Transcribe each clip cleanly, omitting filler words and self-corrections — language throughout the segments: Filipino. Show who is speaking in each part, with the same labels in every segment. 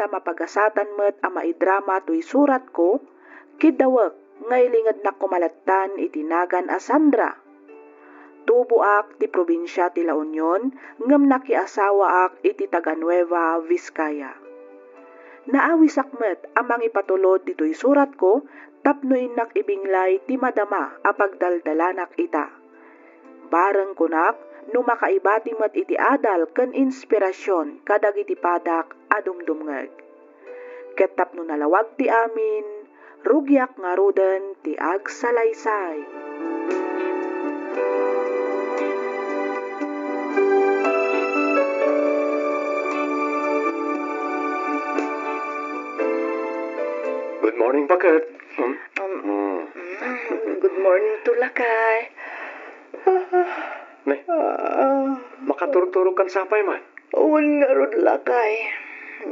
Speaker 1: ta mapagasatan met ama idrama to'y surat ko, kidawak ngaylingad na kumalatan itinagan a Sandra. Tubuak ti probinsya ti La Union, ngem nakiasawa ak iti taga Nueva Vizcaya. Naawisak met amang ipatulod dito'y surat ko, tapno inak ibinglay ti madama apagdaldalanak ita. Bareng kunak, no makaibati met iti adal ken inspirasyon kadag iti padak adumdumngeg. Ket tapno nalawag ti amin, rugyak nga ruden ti agsalaysay.
Speaker 2: Good morning, Bakit.
Speaker 3: Good morning to Lakay.
Speaker 2: Ne, makaturturog kan sapay man.
Speaker 3: Uwan nga rod Lakay.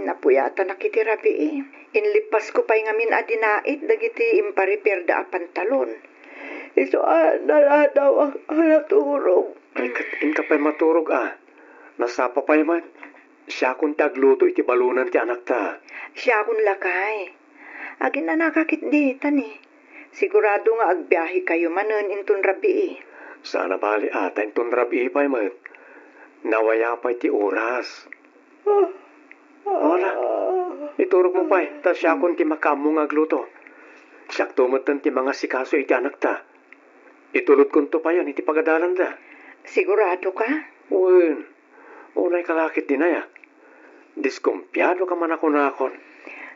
Speaker 3: Napuyata na kiti rabi. Inlipas ko pa'y ngamin adinait dagiti impariper da pantalon. Iso nala daw ang alaturog.
Speaker 2: Ay, katin ka pa'y maturog Nasapa pa'y man. Siya kung tagluto iti balunan ti anak ta.
Speaker 3: Siya akong Lakay. Agin na nakakit di, tani. Sigurado nga agbiyahe kayo manen intun rabi.
Speaker 2: Sana bali ata intun rabi pa'y man. Nawaya pa'y ti oras. Wala. Iturog mo pa'y. Tas siya kung ti makamong agluto. Siya tumutan ti mga sikaso iti anak ta. Itulot kong to pa yan iti pagadalan ta.
Speaker 3: Sigurado ka?
Speaker 2: Uwin. Unay kalakit din na ya. Diskumpyado ka man ako nakon.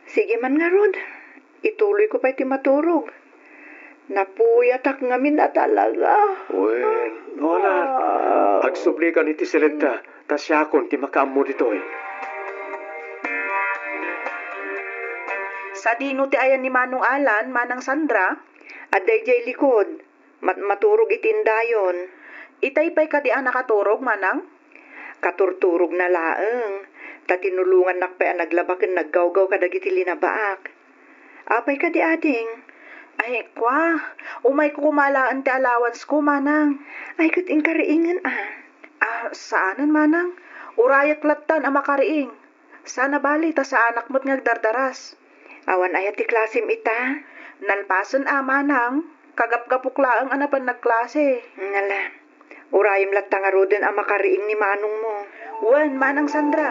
Speaker 3: Sige man nga rod. Ituloy ko pa'y ti maturog. Napuyatak ngamin na talaga.
Speaker 2: Uwin. Wala. Agsubli ka ni ti selekta. Tas siya kung ti makamo dito
Speaker 1: Sa dino ti ayan ni Manong Alan, Manang Sandra,
Speaker 3: Aday jay likod. Maturog itindayon.
Speaker 1: itay pa'y kadi nakaturog, Manang?
Speaker 3: Katurturog na laeng. Tatinulungan nakpay naglabaken naggawgaw kadagiti linabaak. Apay ka di ading.
Speaker 1: Ay, kwa. Umay ko kumalaan ti allowance ko, Manang.
Speaker 3: Ay kat inkariingan
Speaker 1: Saanan, Manang? Urayak latan ang makariing. Sana bali ta sa anak mo't ngagdardaras.
Speaker 3: Awan ayat ti klasim ita.
Speaker 1: Nalpasan Manang. Kagap-gapukla ang anapan nagklase.
Speaker 3: Nala. Urayim latang aroden ang makariing ni manong mo.
Speaker 1: Wen, Manang Sandra.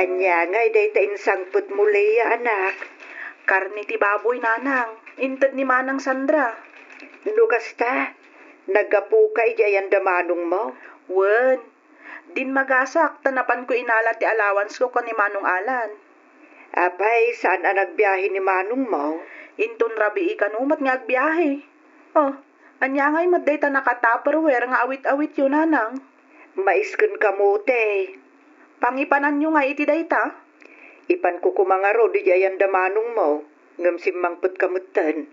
Speaker 3: Anya nga iday ta insangput muli anak.
Speaker 1: Karni ti baboy, Nanang. Inted ni Manang Sandra.
Speaker 3: Lukas ta. Nagapu ka idayan da manong mo.
Speaker 1: Wen, din magasak, tanapan ko inala ti allowance ko ni Manong Alan.
Speaker 3: Apay, saan ang nagbiyahe ni manong mo?
Speaker 1: Intun rabi ikanumat nga agbiyahe. Anya nga'y madday ta naka-tupperware nga awit-awit yun, Nanang.
Speaker 3: Maisken kamote.
Speaker 1: Pangipanan nyo nga iti dayta.
Speaker 3: Ipan ko kumangaro di jayan da manong mo. Ngam simmangput kamutan.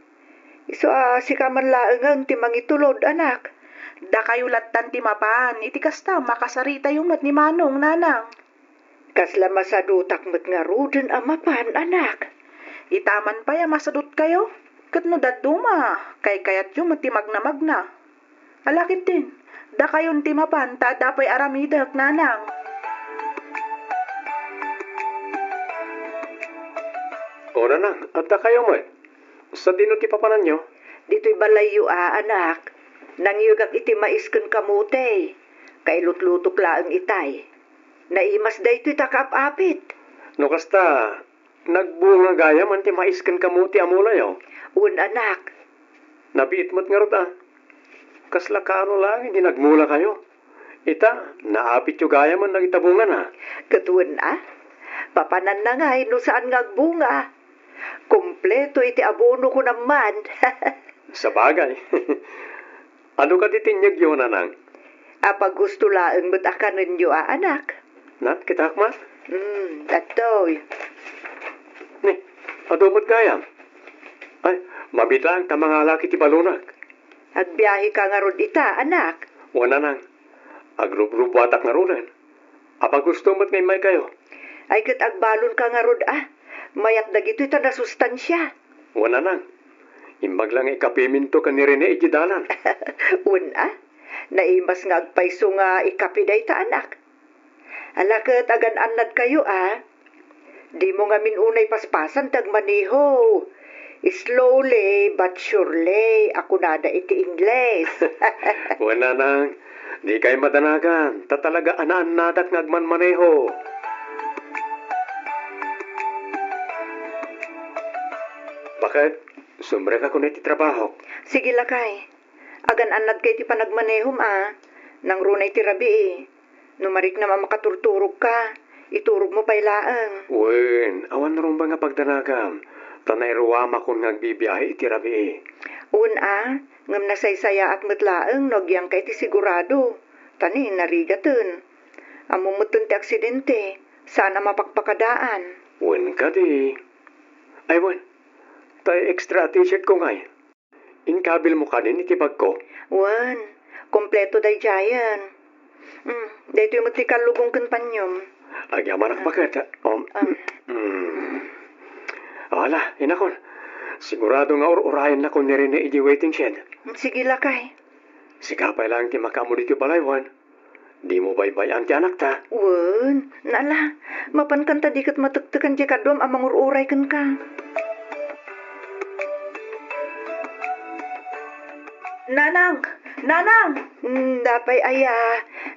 Speaker 3: Iso si kaman laengang ti mangitulod anak.
Speaker 1: Da kayo latan ti mapan, iti kasta makasarita yung mat ni Manong, Nanang.
Speaker 3: Kasla masadutak met nga ruden amapan anak.
Speaker 1: Itaman pa ya masadut kayo. Kat no daduma, kay kayat yung mati magna. Alakit din, da kayon ti mapan, tada pa'y aramidak, Nanang.
Speaker 2: O Nanang, at da kayo mo Sa dino ti papanan nyo?
Speaker 3: Dito'y balayo anak. Nangyugak iti maisken kamote. Kay lutlutok laeng itay. Naimas dayto'y takap-apit.
Speaker 2: No kasta, nagbunga gaya man ti maisken kamuti amula yo.
Speaker 3: Un anak.
Speaker 2: Nabiit mo't nga rot Kasla kaano lang, hindi nagmula kayo. Ita, naapit yung gaya man nagitabungan
Speaker 3: Katuan Papanan na nga no saan ngagbunga. Kompleto iti abono ko naman.
Speaker 2: Sa bagay. Ano ka titinyag yun, Nanang?
Speaker 3: Apag gusto laeng mo't akanin nyo anak.
Speaker 2: Nat, kitakmat?
Speaker 3: Datoy.
Speaker 2: Ni, adumot gayam. Ay, mabitlang ta mga laki ti balunak.
Speaker 3: Agbiyahe ka nga rod ita, anak.
Speaker 2: Wana nang, agrub-rubatak nga runan. Apag gusto mo't ngay may kayo.
Speaker 3: Ay kat agbalon ka nga rod mayat dagito ita na sustansya.
Speaker 2: Wana nang, imbag lang ikapiminto ka ni Rene ijidalan.
Speaker 3: Una, Naimas nga agpayso nga ikapiday ta anak. Alakat agan anad kayo Di mo nga minunay paspasan tagmaniho. Slowly but surely, ako nada iti Ingles.
Speaker 2: Wala nang, di kayo madanagan. Tatalaga anaan nadak ngagman maneho. Bakit? Sumre ka kung iti trabaho.
Speaker 3: Sige lakay. Agan anad kay ti panagmanehom Nang runay ti rabi Numarik na makaturturog ka. Iturog mo pa'y laang.
Speaker 2: Wen, awan na rin ba nga pagdanagam? Tanay ruwama kung nagbibiyahe iti rabi.
Speaker 3: Ngam nasaysaya at matlaang nagyang kay ti sigurado. Tani, narigatan. Amumutun ti aksidente. Sana mapakpakadaan.
Speaker 2: Wen ka di. Ay wen, tay extra t-shirt ko ngay. Inkabil mo kanin iti bag ko.
Speaker 3: Wan, kompleto day jayan. Dito yung matikalugong kan panyom.
Speaker 2: Agyaman ak bakit? Wala, inakon. Sigurado nga urayan na ko ni rin iji waiting shed.
Speaker 3: Sige lakay.
Speaker 2: Sikapay lang ti makamu dito balaywan. Di mo baybayan ti anak ta.
Speaker 3: Wan, nala. Mapan kan tadi kat matuktukan di kadom amang ururay kan ka.
Speaker 1: Nanang! Nanang!
Speaker 3: Dapay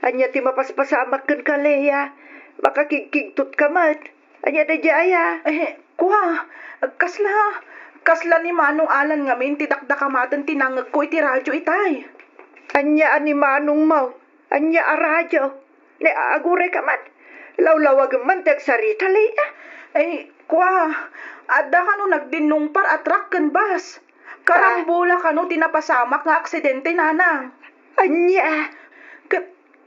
Speaker 3: anya ti mapaspasamak kan ka Leia. Makakigkigtut ka mat. Anya da aya.
Speaker 1: Kuha! Kasla ni Manong Alan ngamin ti dakdakamatan tinangag ko iti radyo itay.
Speaker 3: Anya ani Manong mau. Anya aradyo. Ne agure ka mat. Lawlawag man tek sarita Leia.
Speaker 1: Kuha! Adda ka no nagdinungpar atrak kan bas. Karambula ka no tinapasamak nga aksidente nanang.
Speaker 3: Anya!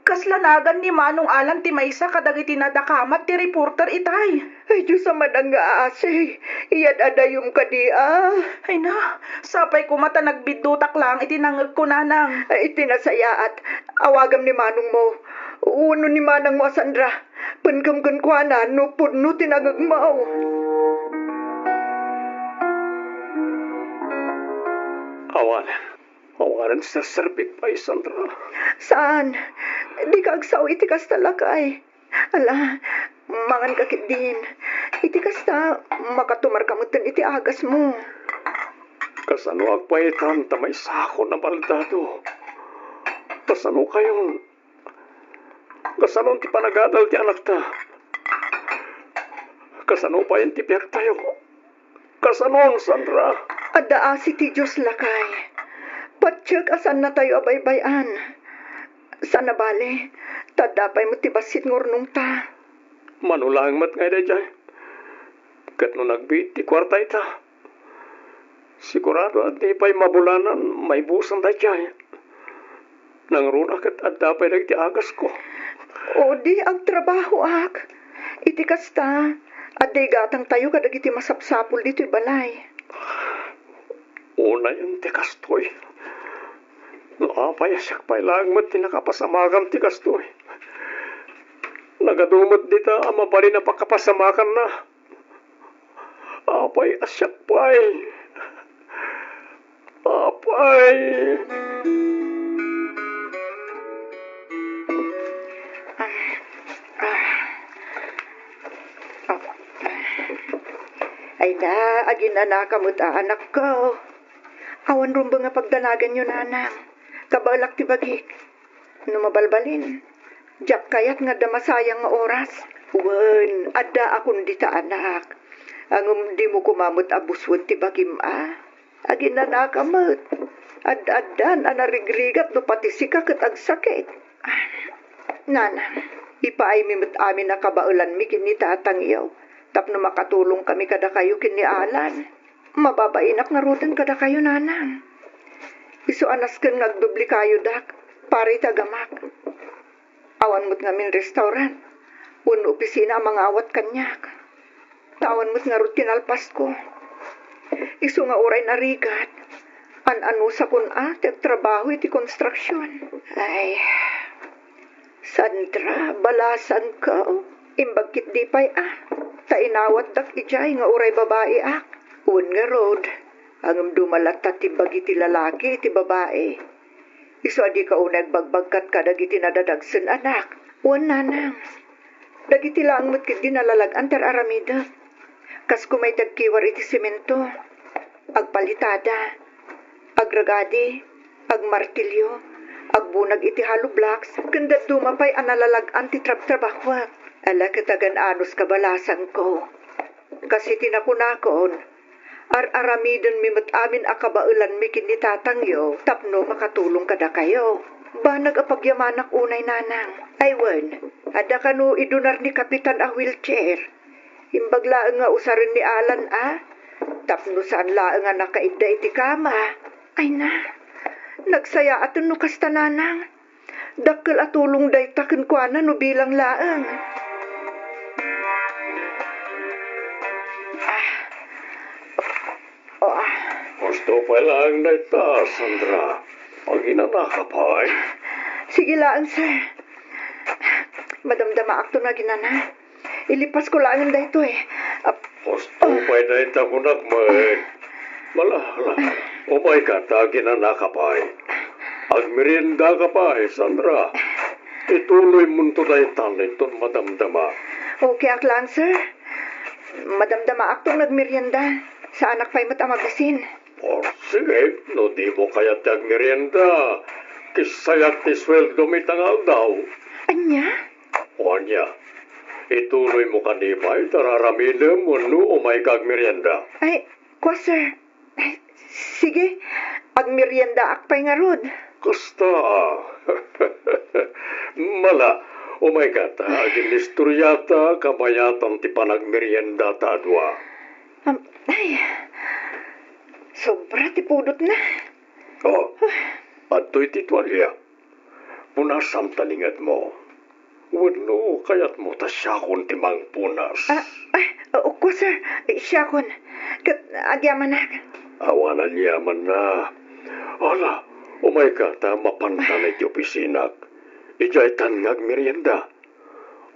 Speaker 1: Kaslanagan ni Manong Alan ti maysa kadagiti nadakamat ti reporter itay.
Speaker 3: Ay, Diyos sa madangga ase. Iyad adayong kadia.
Speaker 1: Ay na, sapay ko mata nagbidutak lang iti nangag ko nanang.
Speaker 3: Ay, itinasaya at awagam ni Manong mo. Uno ni Manang mo, Sandra. Panggamgan ko no puno tinagagmaw.
Speaker 2: Awalan sa serbik pa, Sandra.
Speaker 3: Saan? Di ka agsaw iti kasta lakay. Ala, mangan kakit din. Iti kasta, makatumar kamutan iti agas mo.
Speaker 2: Kasano agpaitan tamay sako na baldado. Kasano kayon? Kasano ti panagadal ti anak ta? Kasano pa yan ti piyak tayo? Kasano, Sandra?
Speaker 3: Ada asi ti Diyos lakay. Patsyak asan na tayo abaybayan. Sana bale, tadapay mo tibasit ngurnong ta.
Speaker 2: Manulang mat ngay da jay. Kat no nagbit ti kwarta ita. Sigurado at di pa'y mabulanan may busan da jay. Nang runa kat at dapay nagti agas ko.
Speaker 3: O di ang trabaho ak. Iti kasta, at di gatang tayo kadag iti masapsapul dito'y balay.
Speaker 2: Una yung tikastoy. Naapayasyak pa'y langmat ti nakapasamakan tikastoy. Nagadumot dita ama pa rin napakapasamakan na. Apay asyak pa'y. Apay.
Speaker 3: Ay na, agin na kamut anak ko. Awan rumba nga pagdanagan yun, nanang. Kabalak ti bagik. Numabalbalin. Diyak kayat nga damasayang nga oras. Wen, ada akong dita anak. Ang di mo kumamot abuswan ti bagim Agin na nakamot. Ad-adan anarigrigat no pati sika kat agsakit. Nanang, ipaay mimot amin na kabaulan mi kini tatang iyaw. Tapno makatulong kami kada kayo kini Alan. Mababainak na rutan kada kayo, nanang. Iso anas kan nagdubli kayo, dak. Pari tagamak. Awan mo't ngamin restaurant. Uno opisina ang mga awat kanyak. Tawan mo't nga rut kinalpas ko. Iso nga oray narigat. An-ano sa kun trabaho iti konstruksyon. Ay, Sandra, balasan ka. Imbagkit di pa'y tainawat dak ijay nga oray babae Un nga rod, ang dumalata ti bagi ti lalaki ti babae. Isu adi ka unag bagbagkat ka dagiti nadadagsen anak. Wan nanang. Dagiti lang mo't kit dinalalagan ter aramida. Kas kumay tagkiwar iti simento. Agpalitada. Agragadi. Agmartilyo. Agbunag iti hollow blocks. Kandat dumapay analalagan ti trab-trabahwak. Ala katagan anos kabalasan ko. Kasi tinakunakon. Ar-aramiden mi mat amin akabaulan mi kinitatangyo, tapno makatulong kada kayo. Banag apagyamanak unay nanang. Aywan, ada kanu idunar ni kapitan a wheelchair. Imbaglaan nga usarin ni Alan tapno saan laang nga nakaidda iti kama. Ay na, nagsaya aton no kasta nanang. Dakkel atulong day taken ko no bilang laang.
Speaker 4: Gusto pa lang na ita, Sandra. Pag inanakapay.
Speaker 3: Sige lang, sir. Madamdama akto na ginana. Ilipas ko lang na ito
Speaker 4: Gusto pa na ita kunak mo Malala. Oh my God, ginanakapay. Agmerienda ka pa Sandra. Ituloy mo ito na itan ito madamdama.
Speaker 3: Okay, aklan, sir. Madamdama akto nagmerienda. Sa anak pa'y matamabisin.
Speaker 4: Sige, no di mo kaya tag merienda. Kisayat ti sweldo mi tangal daw.
Speaker 3: Anya?
Speaker 4: O anya, ituloy mo kanimay, tararamila mo no umay kag merienda.
Speaker 3: Ay, kwa sir. Ay, sige, ag merienda akpay nga rod.
Speaker 4: Kusta. Mala, umay kata, agin istoryata, kabayatan ti panagmerienda tadwa.
Speaker 3: Ay, sobra ti pudot na.
Speaker 4: At to'y titwalya. Punasam talingat mo. Wano, kayat mo tasyakon ti mang punas.
Speaker 3: Kwa sir, siyakon. Agyaman na.
Speaker 4: Awanan yaman na. Ala, umay kata, mapantanay ti opisinak. Ijay tan ngag merienda.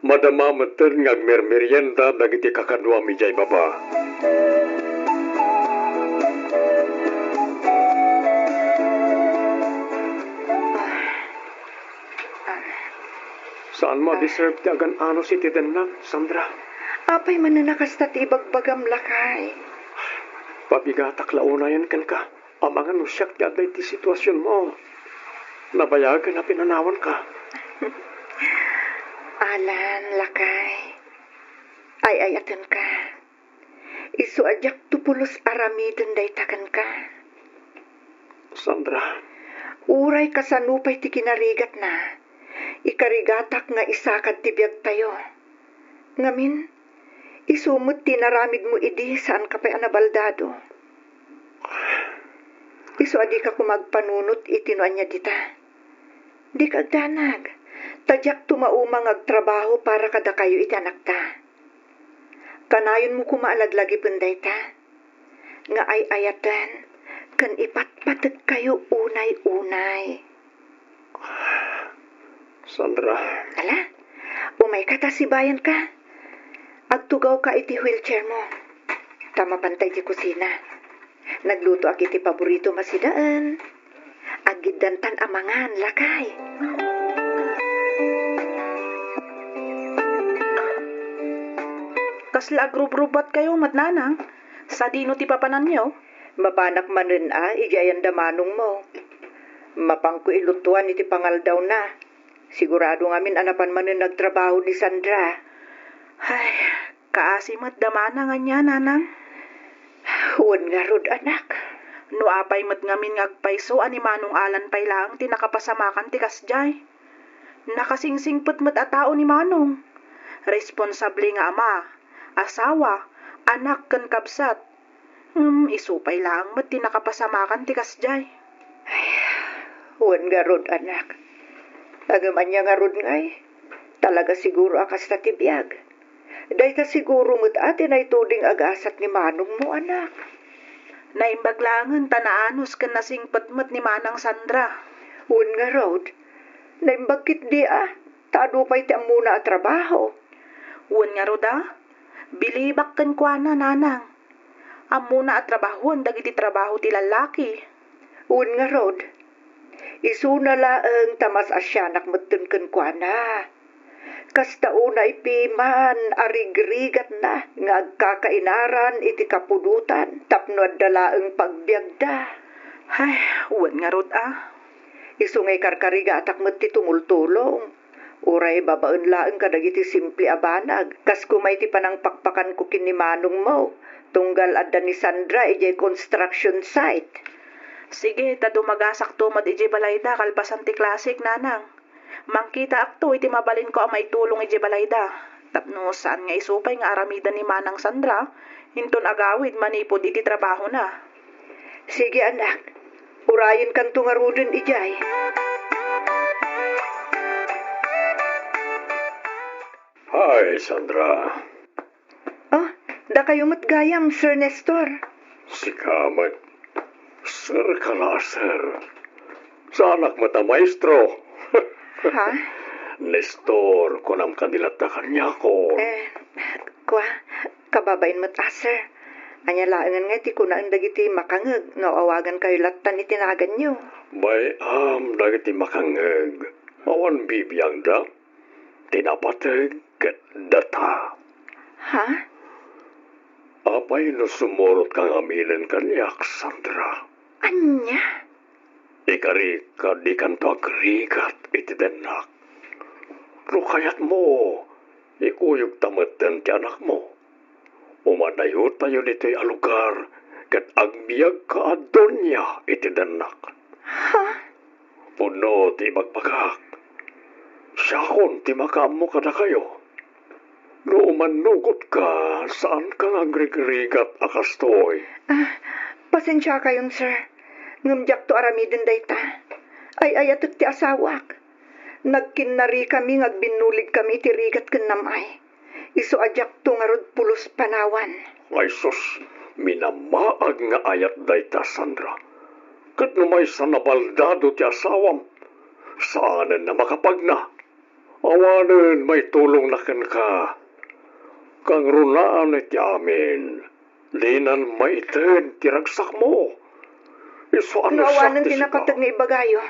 Speaker 4: Madamamatan ngag merienda dagiti kakadwa mi jay baba.
Speaker 2: Saan mo deserve ti agan ano si tidenang, Sandra?
Speaker 3: Apay mananakas ta ti bagbagam lakay.
Speaker 2: Pabigatak launayan kan ka. Amangan usyak ti aday ti sitwasyon mo. Nabayagan na pinanawan ka.
Speaker 3: Alan, lakay. Ay ayatan ka. Isu ajak tupulos aramiden daytakan ka.
Speaker 2: Sandra.
Speaker 3: Uray kasanupay ti kinarigat na. Ikarigatak nga isakad ti biyag tayo. Ngamin, isumot ti naramid mo idi saan ka pa'y anabaldado. Isu adi ka kumagpanunot itinuan niya dita. Di kagdanag. Tadyak tumaumang agtrabaho para kada kayo iti anak ta. Kanayon mo kumaalaglagi penday ta. Nga ay ayatan, kan ipatpatag kayo unay-unay.
Speaker 2: Sandra.
Speaker 3: Ala, umay katasibayan ka. Agtugaw ka iti wheelchair mo. Tama pantay ti kusina. Nagluto ak iti paborito masidaan. Agiddantan amangan, lakay.
Speaker 1: Kasla agrubrubat kayo matnanang. Sa dino ti papanan nyo?
Speaker 3: Mapanak manen ijayan damanong mo. Mapangko ilutuan iti pangaldaw na. Sigurado ngamin anapan manen nagtrabaho ni Sandra.
Speaker 1: Ay, kaasimat damana nga niya, nanang.
Speaker 3: Huwag nga rod, anak.
Speaker 1: No apay mat ngamin ngagpayso ani manong Alan pay lang ti nakapasamakan ti kasjay. Nakasingsingpet mat atao ni manong. Responsable nga ama, asawa, anak ken kabsat. Isupay lang mat ti nakapasamakan ti kasjay.
Speaker 3: Huwag nga rod, anak. Agaman niya nga rod ngay. Talaga siguro akas na tibiyag. Day ka siguro mo't atin ay tuding agasat ni manong mo, anak.
Speaker 1: Naimbaglangan tanaanos ken nasingpetmet ni manang Sandra.
Speaker 3: Huwag nga rod. Naimbagkit di Tado pa'y ti amuna at trabaho.
Speaker 1: Huwag nga rod Bilibak ken kuana, nanang. Amuna at trabahon dagiti trabaho ti lalaki.
Speaker 3: Huwag nga rod. Isuna laeng tamas asyanak metun kwa na. Kasta unay piman arigrigat na ngagkakainaran iti kapudutan tapno dalaeng pagbiagda.
Speaker 1: Ay, uwan nga rod
Speaker 3: Isungay karkariga atak met ti tumultulong. Uray babaen laeng kadagiti simple abanag. Kas kumay ti panang pakpakan ko kin ni manong mo. Tunggal adda ni Sandra ijay construction site.
Speaker 1: Sige, ta dumagasak to mat iji balayda kalpasan ti klasik nanang. Mangkita akto iti mabalin ko ang maitulong iji balayda. Tapno saan nga isupay nga aramida ni Manang Sandra, hinton agawid manipod iti trabaho na.
Speaker 3: Sige anak, urayin kan tungarudin ijay.
Speaker 4: Hi, Sandra.
Speaker 3: Da kayo matgayam, Sir Nestor.
Speaker 4: Sikamat. Sir kala, sir. Sa anak mata maestro.
Speaker 3: Ha?
Speaker 4: Nestor, kunam kandilat na kanya ko.
Speaker 3: Kababain mo't sir. Anya laangan nga ti kunaan dagiti makangeg, no awagan kayo latan itinagan nyo.
Speaker 4: Bay dagiti makangeg. Awan bibiyang da. Tinapateg ket data.
Speaker 3: Ha?
Speaker 4: Apay no sumurot kang aminin kanyak, Sandra.
Speaker 3: Anya?
Speaker 4: Ikarika di kan to agrigat iti denak. Rukayat mo, ikuyog tamatan ti anak mo. Umadayo tayo dito'y alugar, kat agbiag ka adon niya iti denak.
Speaker 3: Ha?
Speaker 4: Puno ti magpagak. Siyakon ti makamo kada kayo. No umanugot ka, saan kang agrigrigat akastoy?
Speaker 3: Pasensya kayon, sir. Ngumjak to aramidin dayta. Ay ayatot ti asawak. Nagkinari kami ngagbinulig kami ti rigat ken namay. Isu ajak to ngarod pulos panawan.
Speaker 4: Ay sus, minamaag nga ayat dayta, Sandra. Kat numay sa nabaldado ti asawam, saanan na makapagna. Awanan may tulong na ken ka. Kang runaan iti amin, dinan maiten ti ragsak mo. Isu ano
Speaker 3: Nawanan
Speaker 4: sakti
Speaker 3: din nakatag nga ibagayo.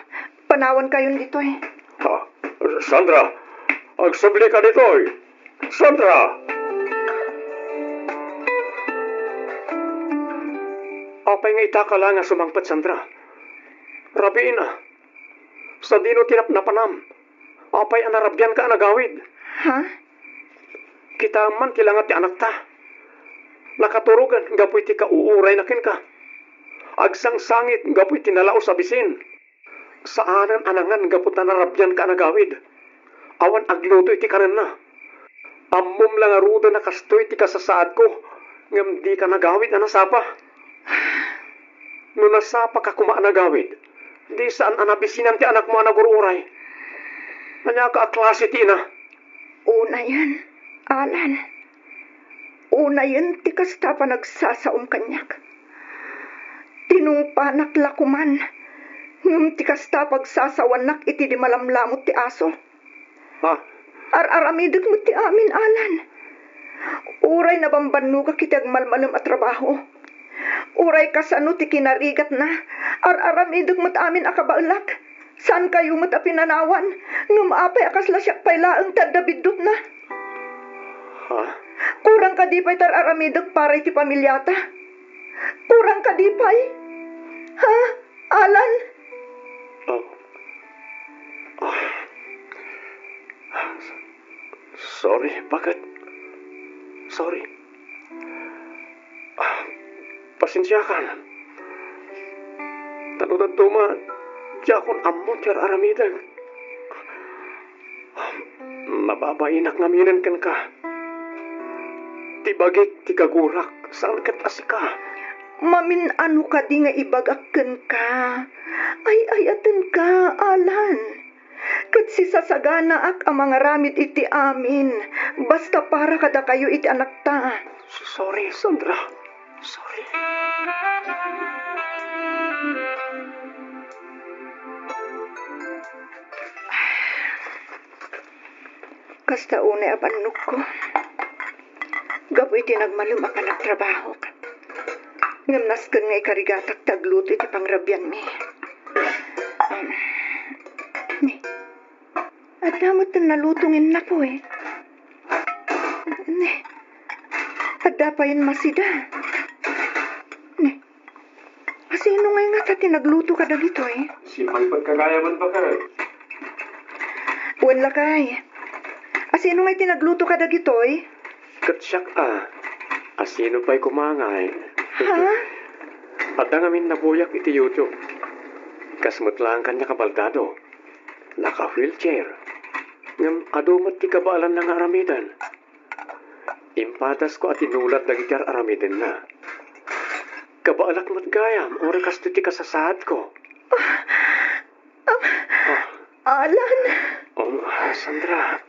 Speaker 3: Panawan kayon dito eh.
Speaker 4: Ha? Sandra, agsubli ka dito eh. Sandra!
Speaker 2: Apay nga itaka lang nga sumangpat, Sandra. Rabiin sa dino tinap na panam. Apay anarabyan ka anagawid.
Speaker 3: Ha?
Speaker 2: Kita man kilangat ti anak ta. Nakaturugan, gapoy ti kauuray na kin ka. Agsang sangit, gapoy ti nalao sa bisin. Saanan anangan gapot na narabyan ka anagawid. Awan agluto iti kanan na. Ammom lang aruda na kastoy ti kasasaad ko. Ngam di ka nagawid na nasapa. No nasapa ka kuma anagawid, di saan anabisinan ti anak mo anagururay. Nanya ka aklase ti na.
Speaker 3: Una yan, Alan. Una yan, ti kasta pa nagsasaom kanyak. Tinungpanak lakuman. Ngum ti kasta pagsasawanak iti di malamlamot ti aso.
Speaker 2: Ha?
Speaker 3: Aramidag mo ti amin, Alan. Uray na bambanno ka kitag malmalam at trabaho. Uray kasano ti kinarigat na. Aramidag mo ti amin akabaulak. Saan kayo mo't apinanawan? Ngum apay akasla siyak paylaang tadabidot na.
Speaker 2: Ha?
Speaker 3: Kurang kadipay tar aramidag para iti pamilyata. Kurang kadipay. Ha? Alan?
Speaker 2: Sorry, bakit? Sorry. Pasensya ka na. Tanudan tuma, jakon ammon jar aramidag. Mababainak ngaminan kan ka. Tibagik, tikagurak, saan kat asika?
Speaker 3: Mamin ano ka di nga ibagakken ka. Ay ayaten ka, Alan. Kat si sasagana ak ang mga ramid iti amin. Basta para kada kayo iti anak ta.
Speaker 2: Sorry, Sandra. Sorry.
Speaker 3: Kasta unay apanuk ko. Gapo iti nagmalum akan nagtrabaho ka. Ngamnaskan nga ikarigatak tagluto iti pangrabyan mi. Ni, adamot na nalutungin na po eh. Ni, adapayan masida. Ni, asino ngayon nga ta tinagluto ka dagito eh?
Speaker 2: Si pagpagkagayaman ba ka?
Speaker 3: Wala kay. Asino ngayon tinagluto ka dagito eh?
Speaker 2: Katsyak asino pa'y kumangay.
Speaker 3: Ha?
Speaker 2: At ang amin nabuyak iti YouTube. Kasmut lang kanya kabaldado. Naka-wheelchair. Ngam adumat ti kabaalan ng aramidan. Impatas ko at inulat na gitar aramidan na. Kabaalak mat gayam, ora kasto ti kasasad ko.
Speaker 3: Alan,
Speaker 2: Sandra.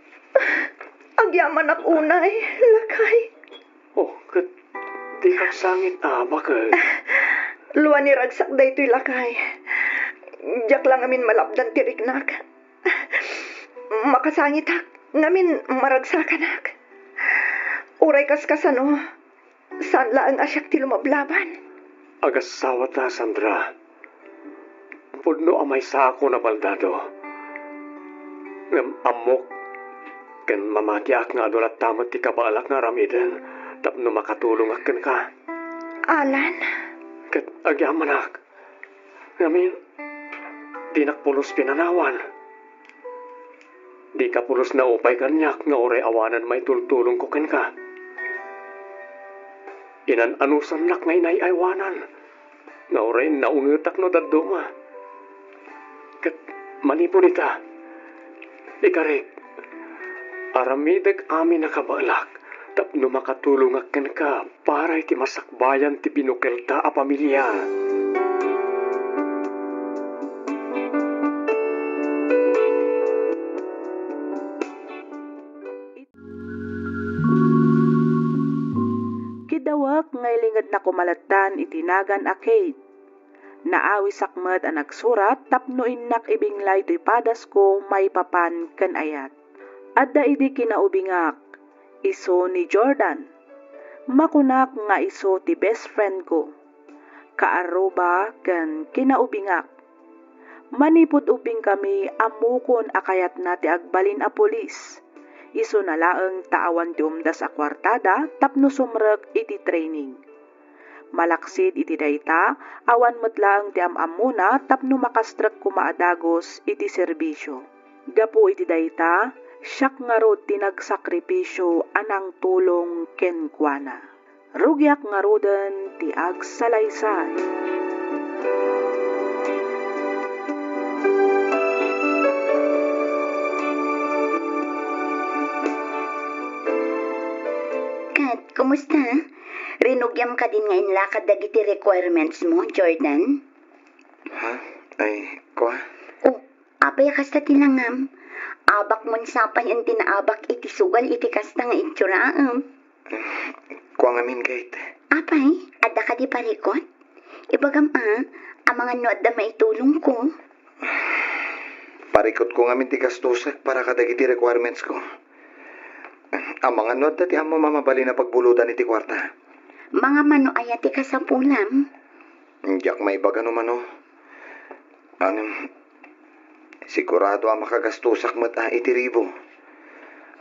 Speaker 3: agyaman ak unay, lakay.
Speaker 2: Di kak sangit bakit?
Speaker 3: Luan ni ragsak da ito'y lakay. Diyak lang amin malapdan tiriknak. Makasangit hak, ngamin maragsakan Uray kaskasano, saan laang asyak ti lumablaban?
Speaker 2: Agasawa ta, Sandra. Pudno amay sako na baldado. Ngam amok, ken mamatiak nga adolat tamat ti kabaalak nga ramidan, tapno makatulong akin ka.
Speaker 3: Alan?
Speaker 2: Ket agyamanak. Ngamin, di nakpulos pinanawan. Di ka pulos na upay kanyak nga oray awanan may tultulong ko ken ka. Inan anusan nak ngay aywanan. Nga oray naungutak no daduma. Ket manipon ita. Ikarek. Aramidag amin nakabalak. Tapno makatulong aken ka para iti masakbayan ti pinukelta a pamilya.
Speaker 1: Kidawak ngay lingad na kumalatan itinagan a Kate. Naawi sakmed a nagsurat tapno innak ibinglay to'y padas ko may papan ken ayat. Adda idi kinaubingak, iso ni Jordan. Makunak nga iso ti best friend ko. Kaaruba ken kinaubingak. Manipod ubing kami amukon akayat na ti agbalin a pulis. Iso na laeng taawan ti umdas a kwartada tapno sumrek iti training. Malaksid iti dayta, awan metlaeng ti amamuna tapno makastrek kumaadagos iti serbisyo. Gapu iti dayta, siyak nga rod tinagsakripisyo anang tulong ken kuana. Rugyak nga roden ti agsalaysay.
Speaker 5: Kat, kumusta? Rinugyam ka din ngayon lakad dagiti requirements mo, Jordan?
Speaker 6: Ha? Ay, kwa?
Speaker 5: Oh, apay kasta tinangam. Abak mon sapan yung tinaabak iti sugal iti kasta nga itsuraam.
Speaker 6: Kwa ngamin, Kate.
Speaker 5: Apay, adda ka di parikot? Ibagam ang mga nood na maitulong ko.
Speaker 6: Parikot ko ngamin ti kastusak para kadagiti requirements ko. Ang mga nood dati ang mamabali na pagbulutan iti kwarta.
Speaker 5: Mga mano ayati ka sa pulam.
Speaker 6: Diyak may baga no mano. Sigurado ang makagastusak mata iti ribo.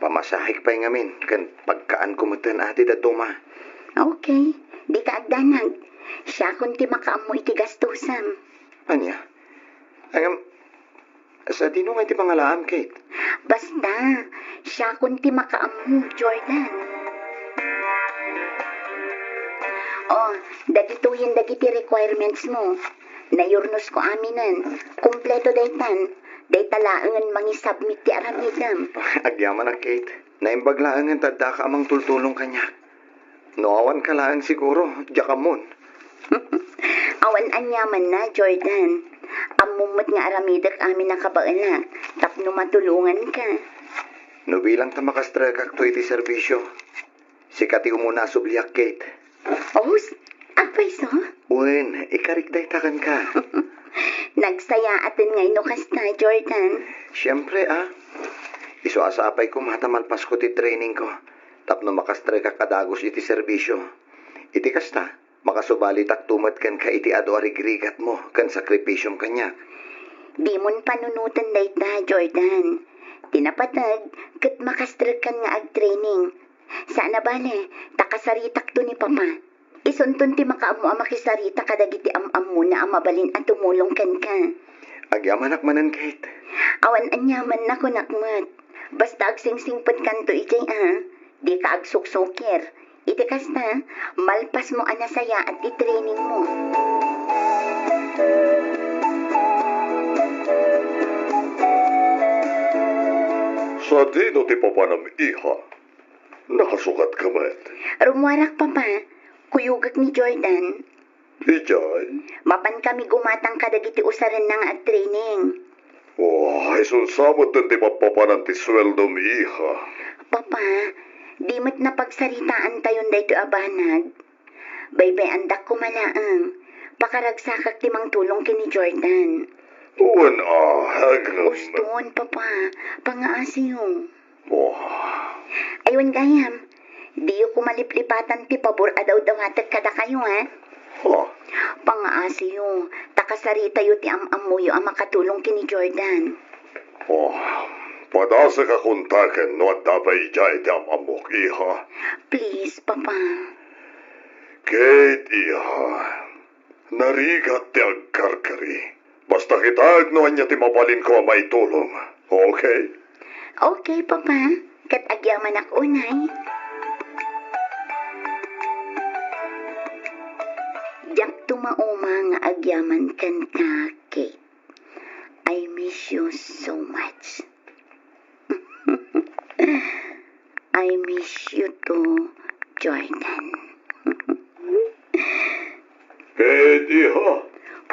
Speaker 6: Pamasahik pa'y ngamin, kan pagkaan kumatan ati datuma.
Speaker 5: Okay, di ka agdanag. Siya kunti makaamu iti gastusam.
Speaker 6: Anya? Sa dino nga iti pangalaam, Kate?
Speaker 5: Basta, siya kunti makaamu, Jordan. Oh, dagituhin dagiti requirements mo. Nayurnos ko aminan. Kumpleto daytan. Daytalaangan mangisubmit ti aramidam.
Speaker 6: Agyaman na, Kate. Naimbaglaangan tadda ka amang tultulong kanya. Noawan ka lang siguro, diyakamon.
Speaker 5: Awan anyaman na, Jordan. Amumot nga aramidak amin nakabaanak. Tapno matulungan ka.
Speaker 6: No bilang ta makastrakak to iti serbisyo. Sikati umuna subliak, Kate.
Speaker 5: Oh, apay so?
Speaker 6: Uwen, ikarikday takan ka.
Speaker 5: Nagsaya atin ngay no kasta, Jordan.
Speaker 6: Siyempre, Iso asapay ko matamalpas ko ti training ko. Tapno makastrakak kadagos iti serbisyo. Iti kasta, makasubali tak tumat kan ka iti ado arigrigat mo kan sakripisyong kanya.
Speaker 5: Di mon panunutan dayta, Jordan. Tinapatag, kat makastrakan nga ag-training. Sana bale, takasaritak to ni Papa. Isuntun ti makaamu ang makisarita kadagiti am-am mo na ang mabalin at tumulong kan ka.
Speaker 6: Agyaman akmanan, Kate.
Speaker 5: Awan anyaman na ko nakmat. Basta agsingsingpot kanto ijay Di ka agsuksukir. Iti kasta, malpas mo anasaya at i-training mo.
Speaker 4: Sa dino ti papanam iha, nakasukat ka met.
Speaker 5: Rumwarak Papa, kuyugak ni Jordan.
Speaker 4: Ijay,
Speaker 5: Mapan kami gumatang kadagiti usaran ng ag-training.
Speaker 4: ay sunsamot din ti papapanan ti sweldo mi iha.
Speaker 5: Papa, di mo't napagsaritaan tayon dayto abanag. Baybay andak ko malaang. Pakaragsakak timang tulong kini Jordan.
Speaker 4: Uwan hagam.
Speaker 5: Uston, Papa. Pangaasiyo.
Speaker 4: Oh,
Speaker 5: Aywan gayam. Di ko maliplipatan ti pabor adaw dawatek kada kayo Pangaasiyo. Takasarita yu ti am-amuyo ang makatulong kini Jordan.
Speaker 4: padasa ka kuntaken no at dabay ijay ti amamok iha.
Speaker 5: Please, Papa.
Speaker 4: Kate iha, narigat ti agkarkari. Basta kitag no anya ti mabalin ko may tulong. Okay?
Speaker 5: Okay, Papa. Kat agyaman ak unay. Diyak tumauma nga agyaman kan ka, Kate. I miss you so much. I miss you too, Jordan.
Speaker 4: Kate iha,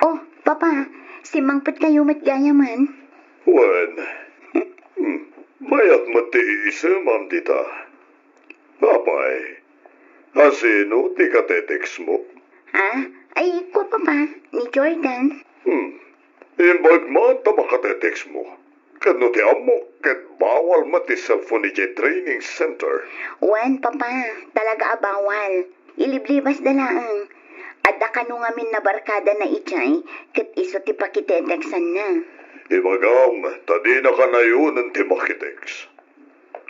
Speaker 5: Oh, Papa, si Mangput kayo matgayaman.
Speaker 4: wan. Mayat mati isa mam dita. Apay, asino ti kateteks mo?
Speaker 5: Ha? Ay, ko Papa, ni Jordan.
Speaker 4: Imbag man ta makateteks mo. Kano ti amo, kat bawal mati cellphone ni training center.
Speaker 5: Wan, Papa, talaga abawal. Iliblibas dalaang. Adda kanu ngamin na barkada na ichay, kat iso ti pakiteteksan na.
Speaker 4: Imagam, tadi na ka na yun ang timakiteks.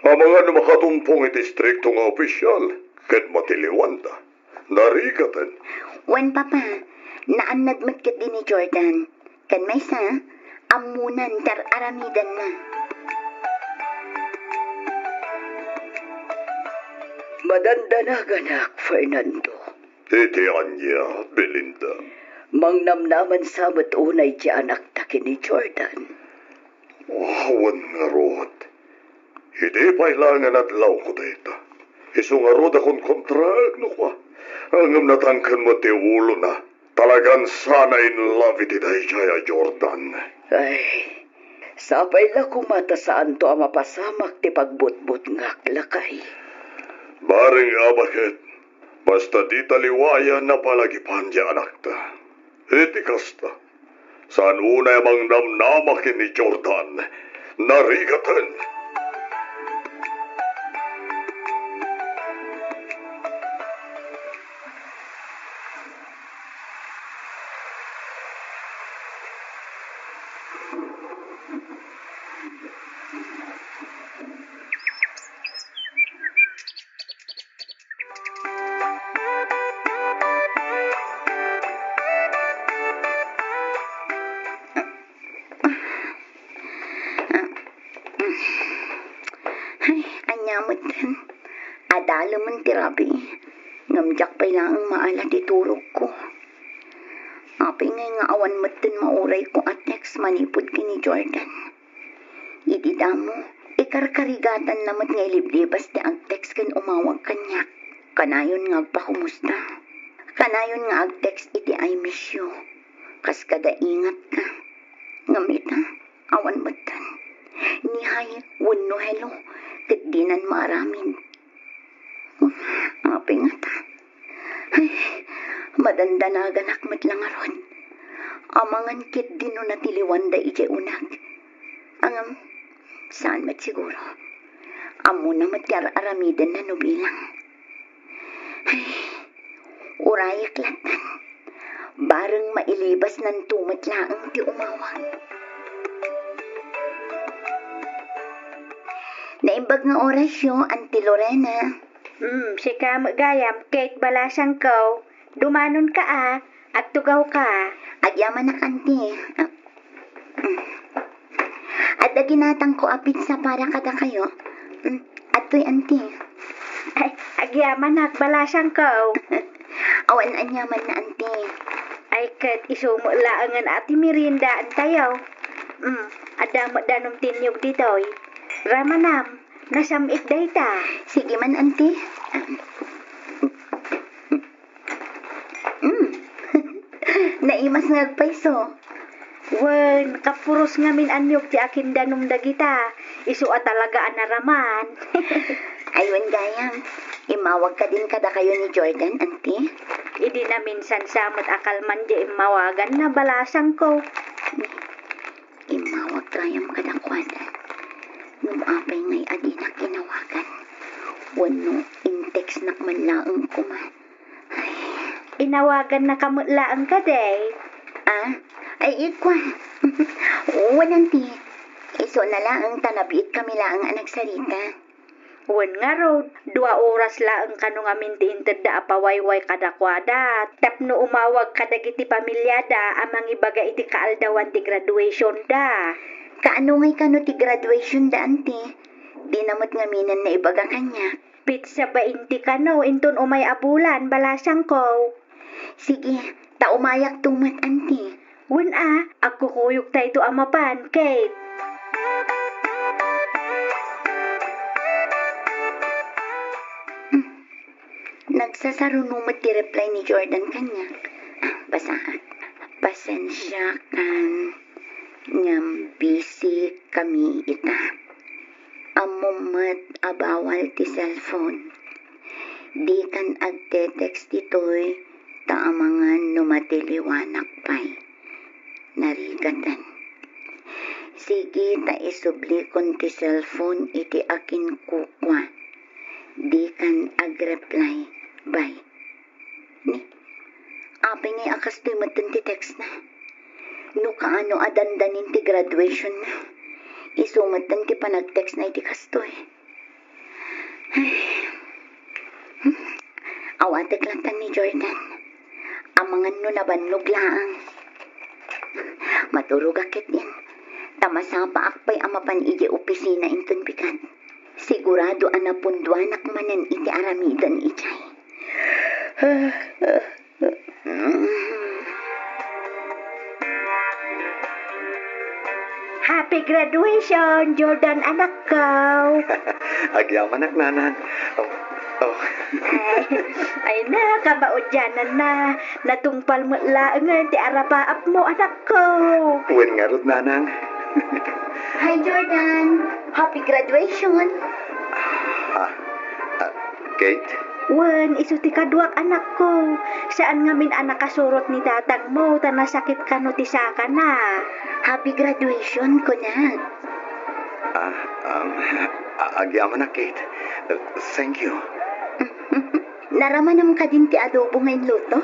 Speaker 4: Ang mga namakatumpong iti strikto nga opisyal, kat matiliwan ta. Narikatan.
Speaker 5: Wan, Papa, naannagmat kat din ni Jordan. Kan may sa, amunan tar aramidan na.
Speaker 3: Madandanagan Fernando.
Speaker 4: Iti anya, Belinda.
Speaker 3: Mangnamnaman samat unay ti anak taki ni Jordan.
Speaker 4: Wawan nga rod. Hindi pailangan at law ko dito. Iso nga rod akong kontrag, no kwa. Angam natangkan mo ti ulo na. Talagang sana in love iti dayjaya Jordan.
Speaker 3: Ay, sapay la kumata saan to ang mapasamak ti pagbutbut ngak lakay.
Speaker 4: Baring abakit, basta di taliwaya na palagipan di anak ta. Iti kasta, saan una mang namnamakin ni Jordan, narigatan.
Speaker 5: Anyamutan. Adalo man tirabi. Ngamjak pa lang ang maalat iturog ko. Apay nga awan matan mauray ko at next manipod kini Jordan. Idida mo, ikarkarigatan namat nga iliblibas ti ag-text kan umawag kanyak. Kanayon nga agpakumusta. Kanayon nga ag-text iti I miss you. Kas kada ingat ka. Ngamita, awan matan. Nihay, wano hello. Katdinan maaramin. Apay nga ta. Ay, madandanagan akmat lang aron. Amangan kit dino natiliwan da ije unag. Angam, saan mat siguro? Amo na matyar aramidan na nubilang. Ay, urayak latan. Bareng mailibas ng tumat laang ti umawang. Naimbag nga orasyo, Auntie Lorena.
Speaker 7: Si ka magayam, Kate balasang ko. Dumanon ka at tugaw ka.
Speaker 5: Agyaman na kanti. At ginatang ko apit sa para kada kayo. At to'y Auntie.
Speaker 7: Ay, agyaman na balasang ko.
Speaker 5: Awan anyaman na Auntie.
Speaker 7: Ay, kat isumo laangan ati merinda antayaw. Adamo danom tinyog ditoy. Ramanam, nasamit dayta.
Speaker 5: Sige man Auntie. Naimas ngagpaiso.
Speaker 7: Wen, kapuros ngamin anyog ti akin danom dagita. Isu talaga anaraman.
Speaker 5: Ayun gayam. Imawag ka din kada kayo ni Jordan, Auntie.
Speaker 7: Idi na minsan samot akalman di imawagan na balasang ko.
Speaker 5: Imawag kayam kada kwada. Numapay ngay adi na kinawagan. Wano in-text nakmanlaang kuman.
Speaker 7: Inawagan na kamutlaan ka day.
Speaker 5: Ay ikwa. Wananti. Iso na lang tanabit kami lang ang nagsarita.
Speaker 7: Wen nga road, 2 oras laang kano nga minti-inted da apawayway kada kwada. Tapno umawag kadagiti pamilyada amang ibaga iti kaaldawan ti graduation da.
Speaker 5: Kaano ngay kano ti graduation da, Auntie? Di namot nga minan na ibaga kanya.
Speaker 7: Pizza ba inti kano, inton umay abulan, balasang ko.
Speaker 5: Sige, taumayak tumat, Auntie.
Speaker 7: Wen ako kuyog tayo to amapan, Kate.
Speaker 5: Nagsasarunumot ti reply ni Jordan kanya. Basaan. Pasensya kan ngam busy kami ita. Amumat abawal ti cellphone. Di kan agte-text ito'y taamangan numatiliwanak pa'y. Narigatan. Sige ta isubli kon ti cellphone iti akin kukwa. Di kan agreply. Bye. Ni, apay ngay akas di matan ti text na. No kaano adandanin ti graduation na. Isumatan ti panag-text na iti kastoy. Awatek lang tan ni Jordan. Amangan no nabanlog laang. Maturog akit din. Tamasapa akpay amapan iti opisina inton pikat. Sigurado anapunduanak manan iti aramidan ichay.
Speaker 7: Happy graduation, Jordan anak ko.
Speaker 6: Agyaman ak nanan.
Speaker 7: Ay na, kabaudyanan na. Natungpal mo laangan ti arapaap mo anak ko.
Speaker 6: Wen nga rod nanang.
Speaker 5: Hi Jordan! Happy graduation!
Speaker 6: Kate?
Speaker 7: Wen, isu ti kaduak anak ko. Saan nga min anak kasurot ni tatang mo, tanasakit ka no ti saka na.
Speaker 5: Happy graduation ko na.
Speaker 6: Agyaman na, Kate. Thank you.
Speaker 5: Naramanam ka din ti adobo ngayon luto?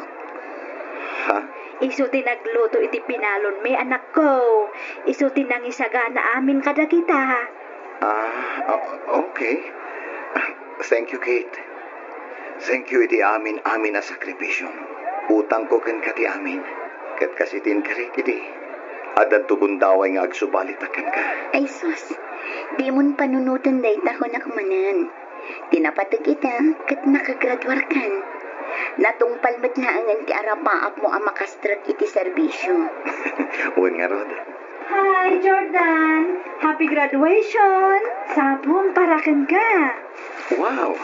Speaker 6: Ha?
Speaker 7: Isu ti nagluto iti pinalon may anak ko. Isu ti nangisaga na amin kada kita.
Speaker 6: Okay. Thank you, Kate. Thank you iti amin na sakripisyo. Utang ko ken kati amin. Ket kasitin karit iti. Adan tubundaway nga agsubalitakan ka.
Speaker 5: Ay sus, di mon panunutan day ko nakamanan. Tinapatag kita ket nakagraduar kan. Natungpal met na angan ti arapaap mo ang makastrag iti serbisyo.
Speaker 6: Uwan nga rod.
Speaker 7: Hi, Jordan! Happy graduation! Sapong parakan ka.
Speaker 6: Wow!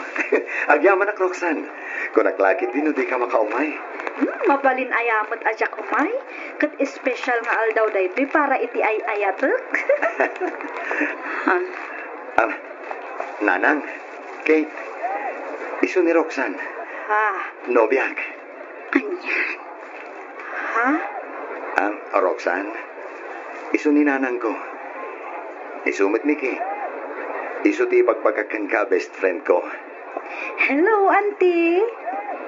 Speaker 6: Agyaman na, Roxanne. Kung naklakit din, di ka makaumay.
Speaker 7: Mapalin ayamot ajak umay. Kat special nga aldaw daytoy para iti ay ayatek.
Speaker 6: Nanang, Kate, iso ni Roxanne. Nobiak.
Speaker 5: Anyan.
Speaker 7: Ha?
Speaker 6: Roxanne, iso ni nanang ko. Isumit ni Kate. Iso ti pagpagakan ka, best friend ko.
Speaker 7: Hello, auntie.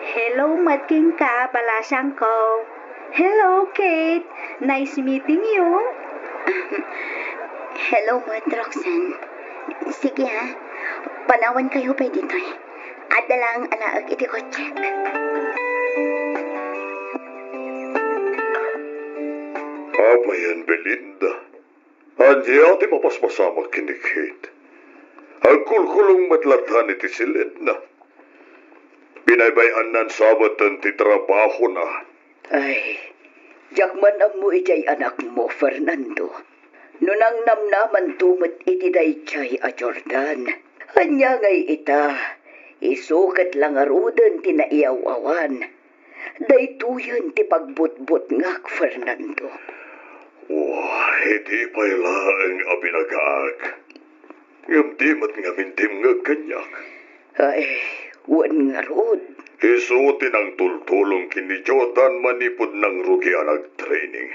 Speaker 7: Hello, matking ka, balasang ko. Hello, Kate. Nice meeting you.
Speaker 5: Hello, Mat Roxanne. Sige ha, Panawan kayo pa dito'y. At dalang alaag iti ko check.
Speaker 4: Amayan, Belinda. Andi ati mapasmasama kini Kate. Agkulkulong madlatan iti silid na. Pinaybayan nan sabatan ti trabaho na.
Speaker 3: Ay, jakman ang mo ijay anak mo, Fernando. Nunang namnaman tumot iti dayjay a Jordan. Anya ngay ita, isukat lang arudan ti naiawawan. Daytuyan ti pagbutbut ngak, Fernando.
Speaker 4: Wah, hindi pa ilaang abinagaag. Ngamdimat nga mintim nga kanyak.
Speaker 3: Ay, wan nga rod.
Speaker 4: Isutin ang tultulong kini Jordan manipod ng rugi nag-training.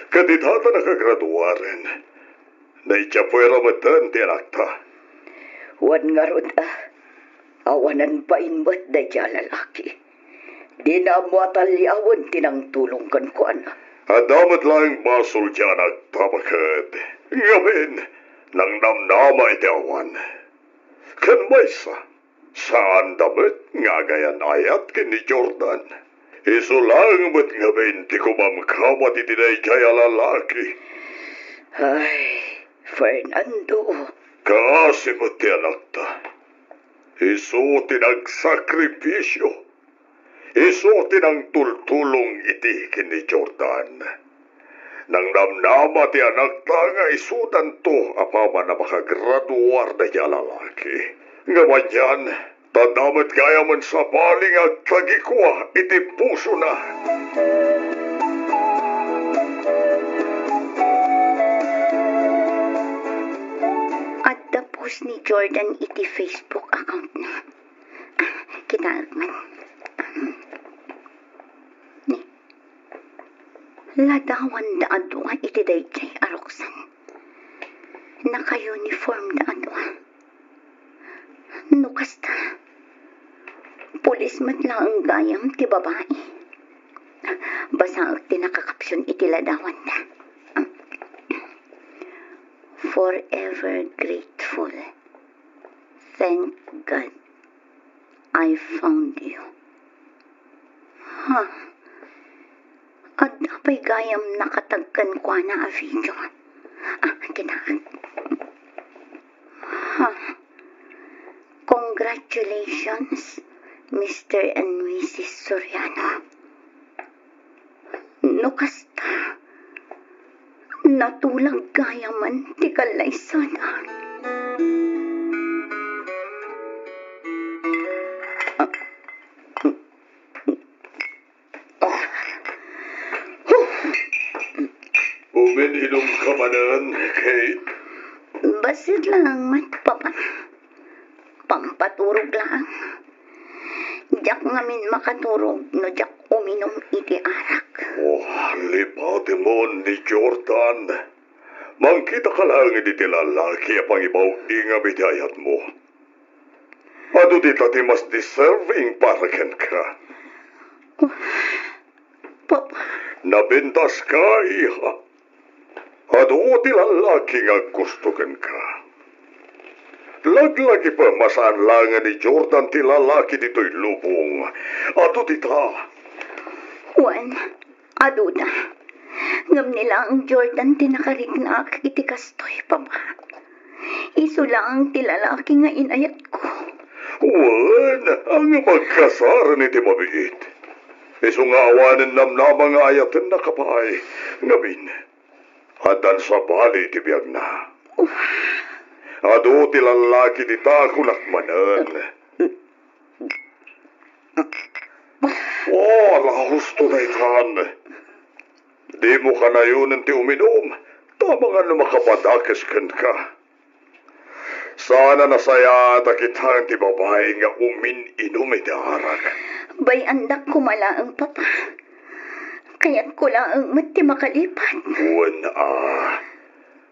Speaker 4: Kaditata nakagraduaren. Na ityapuera matan ti anakta.
Speaker 3: Wan nga rod awanan pa inbat da dya lalaki. Di na mo atalyawan tinang tulong kan ko anak.
Speaker 4: Adamat lang basol dyan nagtabakad. Ngamin, nang namnama iti awan. Kan maysa, saan damit nga gayan ayat kini Jordan. Isulang ba't ngamin ti kumamkamat iti kaya lalaki.
Speaker 3: Ay, Fernando.
Speaker 4: Kasi mo ti anakta. Isu tinagsakripisyo. Isu tinang tultulong iti kini Jordan. Nang namnama ti anakta nga isudan to apama na makagraduar na niya lalaki. Nga manyan, tadamat kaya man sa baling at tagikwa iti puso na.
Speaker 5: At tapos ni Jordan iti Facebook account na. Kita man. Ni. Ladawan da adwa iti dayjay aroksan. Naka-uniform da adwa. Nukasta. Pulis mat lang ang gayam ti babae. Basa ti nakakapsyon iti ladawan da. Forever grateful. Thank God I found you. Ha? At napay gayam nakatagkan kwa na a video. Kinaan. Ha? Congratulations, Mr. and Mrs. Soriano. Nukasta. Natulang gayaman ti kalay sana.
Speaker 4: Umininom ka manan, Kate.
Speaker 5: Basit lang mat, papa. Pampaturog lang. Jak ngamin makaturog no jak uminom iti arak.
Speaker 4: Oh, lipati mo ni Jordan. Mangkita ka lang iti lalaki apang ibaw ingam iti ayat mo. Ado di tati mas deserving para ken ka.
Speaker 5: Papa.
Speaker 4: Nabintas ka, iha. Ado ti lalaki nga gusto ken ka. Laglagi pa masanlangan ni Jordan ti lalaki dito'y lubong. Ado di ta.
Speaker 5: Juan, aduda. Ngam nila ang Jordan tinakarignak iti kastoy, papa. Iso lang ti lalaki nga inayat ko.
Speaker 4: Juan, ang magkasaran iti mabiit. Iso nga awanin namnama nga ayatin na kapay. Ngabin, adan sa bali ti biyag na. Ado ti lalaki ti takunak manan. Oh, lahusto na itan. Di mo ka na yun ti uminom. Tama nga na makapadakis ka. Sana nasaya at kitang ti babae nga umin-inom iti arak.
Speaker 5: Bay andak kumala ang papa. Kaya't ko lang ang mati makalipat.
Speaker 4: Buwan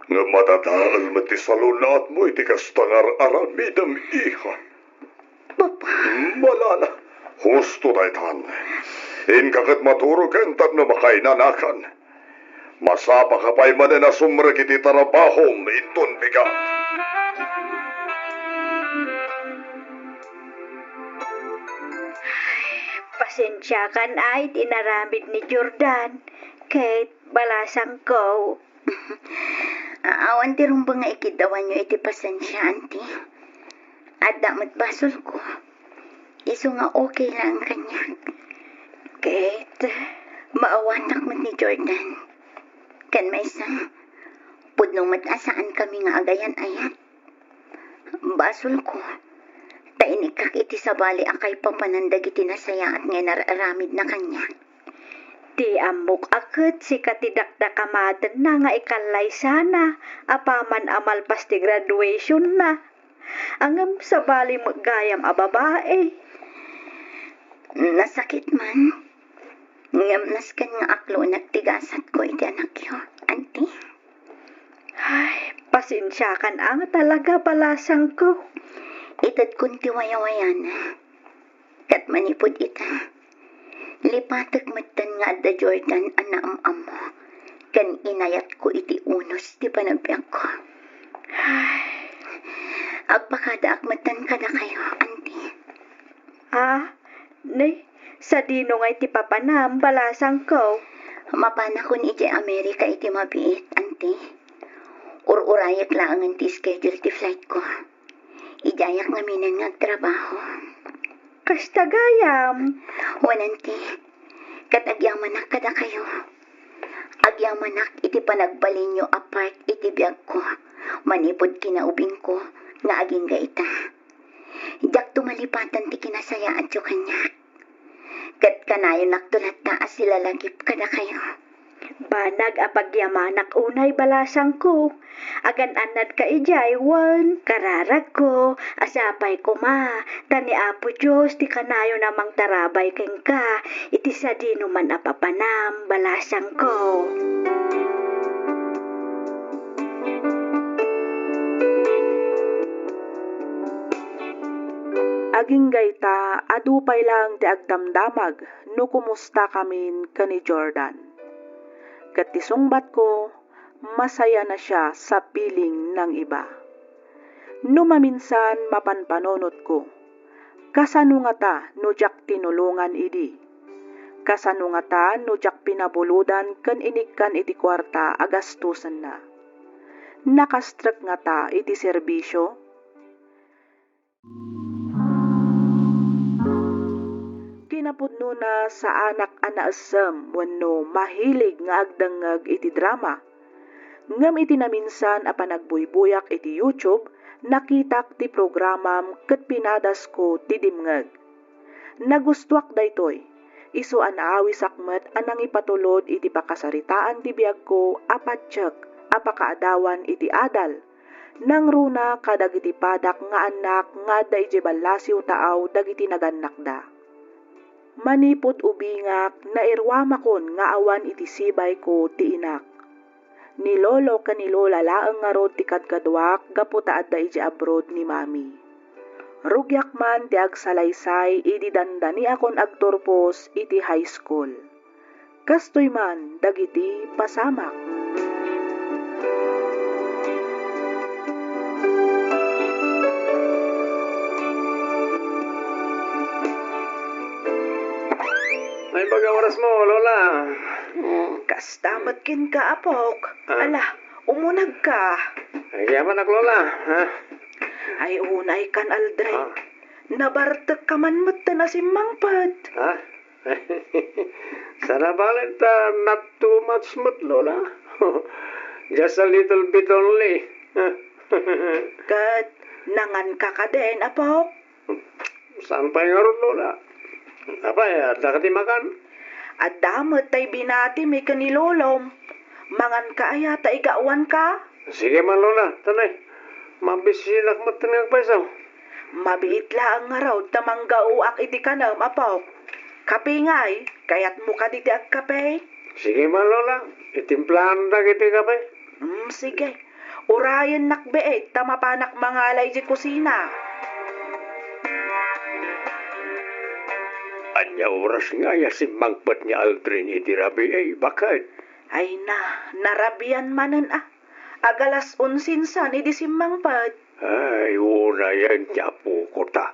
Speaker 4: nga matataal mati salunat mo iti kastangar aramidam iha.
Speaker 5: Papa.
Speaker 4: Malala, husto daytan. Inkakat maturukan tat na makainanakan. Masapa ka pa'y manin na sumrag iti tarabahom itun bigat.
Speaker 7: Pasensya kan ay tinaramid ni Jordan. Kate, balasang ko.
Speaker 5: Awan ti rumba nga ikidawan nyo iti pasensya, auntie. At damat basol ko. Iso nga okay lang kanya. Kate, maawatak mat ni Jordan. Kan may isang pudnong matasaan kami nga agayan-ayan. Basol ko. Tainikak iti sabali akay papanandag iti nasaya at nga nararamid na kanya.
Speaker 7: Di amok akit si katidakdakamaten na nga ikalay sana. Apaman amalpas ti graduation na. Angam sabali magayam a babae.
Speaker 5: Nasakit man. Ngamnas kan nga aklo nagtigasat ko iti anak yo, auntie.
Speaker 7: Ay, pasensya kan ang talaga balasang ko.
Speaker 5: Itad kun ti wayawayan. Kat manipod ita. Lipatek matan nga adda Jordan anaam mo. Kan inayat ko iti unos ti panagbiag ko. Agpakada akmatan kada kayo, auntie.
Speaker 7: Nay, sa dino nga iti papanam, balasang ko.
Speaker 5: Mapana kun iti Amerika iti mabiit, auntie. Ururayak lang ang ti schedule ti flight ko. Ijayak nga minan nga trabaho.
Speaker 7: Kasta gayam.
Speaker 5: Wananti, kat agyamanak kada kayo. Agyamanak iti panagbalin nyo apart iti biyag ko. Manipod kinaubing ko nga aging gaita. Jak tumalipatan ti kinasayaan tiyo kanya. Kat kanayon naktulat na asila lagip kada kayo.
Speaker 7: Banag apagyamanak unay balasang ko. Agan anad ka ijay, wan. Kararag ko, asapay ko ma. Tani apo Diyos, ti kanayo namang tarabay keng ka. Iti sa dino man apapanam, balasang ko.
Speaker 1: Aging gayta, adupay lang ti agdamdamag, no kumusta kamin kani Jordan. Kat tisungbat ko, masaya na siya sa piling ng iba. No maminsan mapanpanonot ko, kasano nga ta no jak tinulungan idi. Kasano nga ta no jak pinabuludan kan inikkan iti kwarta agastusan na. Nakastrek nga ta iti serbisyo. Kinapudno na sa anak anaasam wenno mahilig nga agdangag iti drama. Ngam iti naminsan a panagbuybuyak iti YouTube, nakitak ti programam ket pinadas ko ti dimngeg. Nagustuak daytoy. Isu anaawis akmet anang ipatulod iti pakasaritaan ti biag ko apatsyek apakaadawan iti adal. Nang runa kadagiti padak nga anak nga da iti balasiw taaw dagiti nagannakda. Manipot ubingak na irwamakon nga awan iti sibay ko ti inak. Ni lolo ka ni lola laeng nga rod ti kadkadwak gaputa adda iti abroad ni mami. Rugyak man ti agsalaysay idi dandani akon agturpos iti high school. Kastoy man dagiti pasamak.
Speaker 2: Ay baga oras mo, Lola.
Speaker 3: Kastamat kin ka, apok. Ala, umunag ka.
Speaker 2: Ay yaman ak, Lola. Ha?
Speaker 3: Ay unay kan aldray. Nabartek ka man mata na si Mangpad.
Speaker 2: Ha? Sana balent not too much mood, Lola. Just a little bit only.
Speaker 3: Kat, nangan ka ka din, apok.
Speaker 2: Saan pa yung arot, Lola? Apa ya, dakati makan?
Speaker 3: At damot tay binati may kanilolom. Mangan ka aya ta igawan ka.
Speaker 2: Sige man, Lola. Tanay. Mabisinak matanang paisaw.
Speaker 3: Mabihit lang nga raw tamang gauak iti kanam, apok. Kape ngay, kayat mo ka diti ag kape.
Speaker 2: Sige man, Lola. Itimplahan na kiti kape.
Speaker 3: Sige. Urayan nakbeet, tamapanak mangalay di kusina.
Speaker 4: Anya oras nga ya si Mangpat ni Aldrin iti rabi ay bakit?
Speaker 3: Ay narabian manen Agalas 11 sa ni di si Mangpad.
Speaker 4: Ay, una yan niya po ko ta.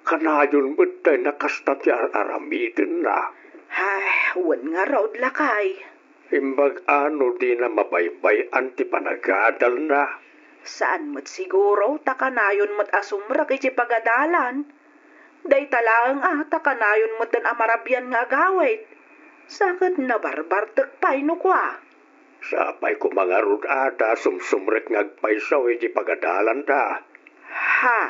Speaker 4: Kanayon mo tayo nakasta ti aramitin na.
Speaker 1: Ay, wan nga raw lakay.
Speaker 4: Imbag ano di na mabaybay anti panagadal na.
Speaker 1: Saan mo't siguro, takanayon mo't asumrak iti pagadalan. Day talaang takanayon mo't dan amarabyan nga agawit. Sakit na barbar takpay no kwa.
Speaker 4: Sapay ko mga rudada sumsumrek ngagpaysaw iti pagadalan da.
Speaker 1: Ha?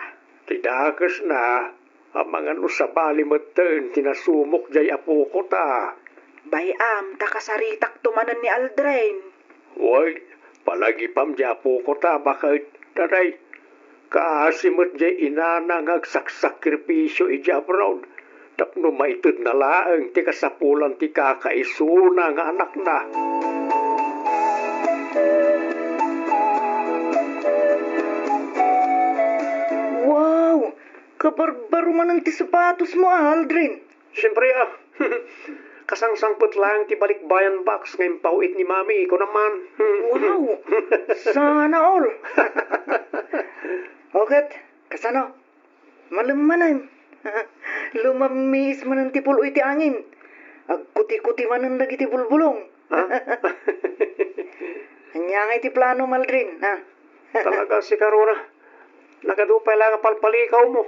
Speaker 4: Tidakas na, ang mga nusabali maten tinasumok jay apo ko ta.
Speaker 1: Bayam, takasaritak tumanan ni Aldrain.
Speaker 4: Way, palagi pam jay apo ko ta, bakit taray? Kaasimot jay inana ngagsaksakripisyo ijabraw. Tapno maitid na laang ti kasapulan ti kakaisuna nga anak na.
Speaker 3: Wow! Kabarbaro man ang ti sapatos mo, Aldrin.
Speaker 2: Siyempre kasangsangpot lang ti balikbayan box ngayon pauit ni Mami. Ikaw naman.
Speaker 3: Wow! Sana all. Okay, kasano? Malamanan. Lumamis man ang tipulo iti angin. Agkuti-kuti man ang dagiti bulbulong. Anya nga iti plano, Maldrin, ha?
Speaker 2: Talaga si Karuna. Nakadupay lang palpalikaw mo.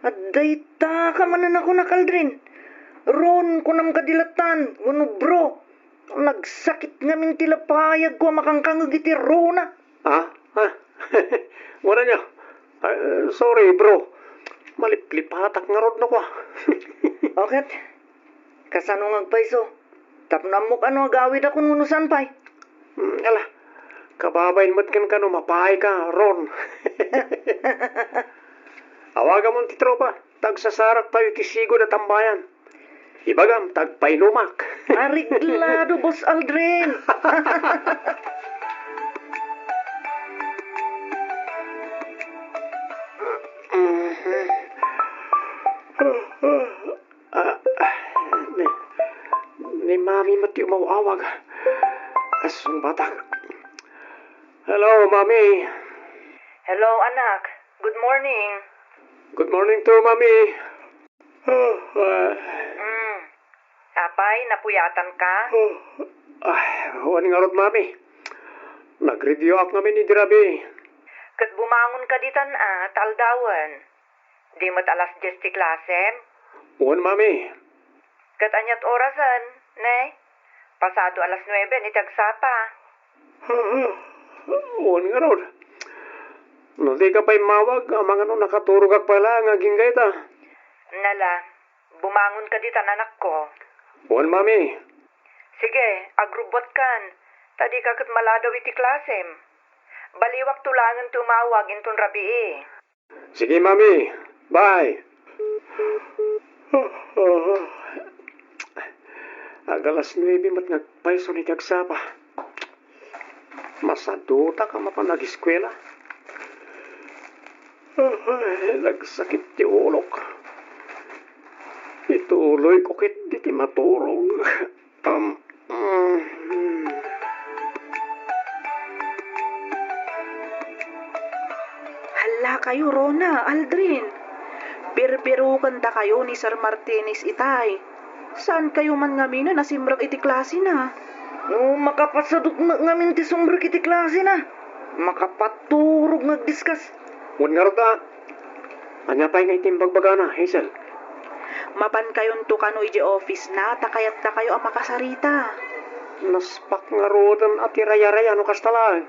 Speaker 3: At dayta ka manan ako na, Kaldrin. Ron, kunam kadilatan, wano bro. Nagsakit nga min tilapayag ko makangkangag iti Rona.
Speaker 2: Wala niya. Sorry, bro. Maliplipatak nga rod na ko.
Speaker 3: Okay. Kasano ngagpaiso? Tapnam mo kano agawid akong unusan pay.
Speaker 2: Ala, kababayin mo't kan mapahay ka, Ron. Awaga mo ti tropa. Tagsasarak tayo kisigo na tambayan. Ibagam, tagpainumak.
Speaker 3: Ariglado, Boss Aldrin.
Speaker 2: Ni Mami mati umawawag. Asong batak. Hello, Mami.
Speaker 3: Hello, anak. Good morning.
Speaker 2: Good morning to, Mami.
Speaker 3: Apay, napuyatan ka?
Speaker 2: Huwag nga rod, Mami. Nag-review ako namin ni Dirabi.
Speaker 3: Kat bumangon ka ditan taldawan. Di mo't alas 10 ti klasem?
Speaker 2: Huwag, Mami.
Speaker 3: Kat anyat orasan, ne? Pasado alas 9 ni tagsapa.
Speaker 2: Huwag nga rod. No, di ka pa'y mawag. Ang mga nakaturog ak pala nga ginggay ta.
Speaker 3: Nala, bumangon ka ditan anak ko.
Speaker 2: Huwag, Mami.
Speaker 3: Sige, agrubot kan. Tadi kakit maladaw iti klasem. Baliwak tulangan tumawag intun rabii.
Speaker 2: Sige, Mami. Bye. Agalas 9 mat nagpaiso ni Tagsapa. Masaduta ka mapanag-eskwela. Nagsakit ti ulok. Ituloy ko kit di ti maturog.
Speaker 1: Hala kayo, Rona, Aldrin. Birbirukan ta kayo ni Sir Martinez itay. Saan kayo man ngamin na nasimrak iti klase na?
Speaker 3: No, makapasadok ngamin ti sumbrak iti klase na. Makapaturog nagdiskas.
Speaker 2: Huwag nga rota. Anya pa'y nga itimbagbaga na, Hazel.
Speaker 1: Mapan kayon to kano iji office na, takayat na kayo ang makasarita.
Speaker 2: Naspak nga rodan at iraya-raya no kastala.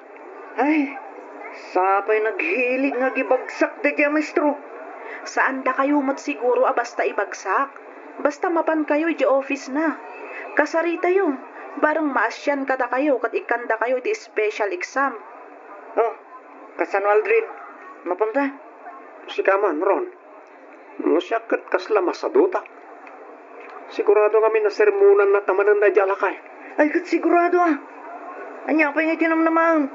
Speaker 3: Ay, sapay naghilig nga gibagsak da kaya maestro.
Speaker 1: Saan da kayo mo't siguro basta ibagsak? Basta mapan kayo iji office na. Kasarita yun. Barang maasyan kada kayo kat ikanda kayo iti special exam.
Speaker 3: Oh, kasano Aldrin? Mapunta?
Speaker 2: Si Kaman, Ron. Masyakat kasla masaduta. Sigurado kami na sermunan na tamanan na jalakay.
Speaker 3: Ay, kat sigurado Anya pa yung itinam naman.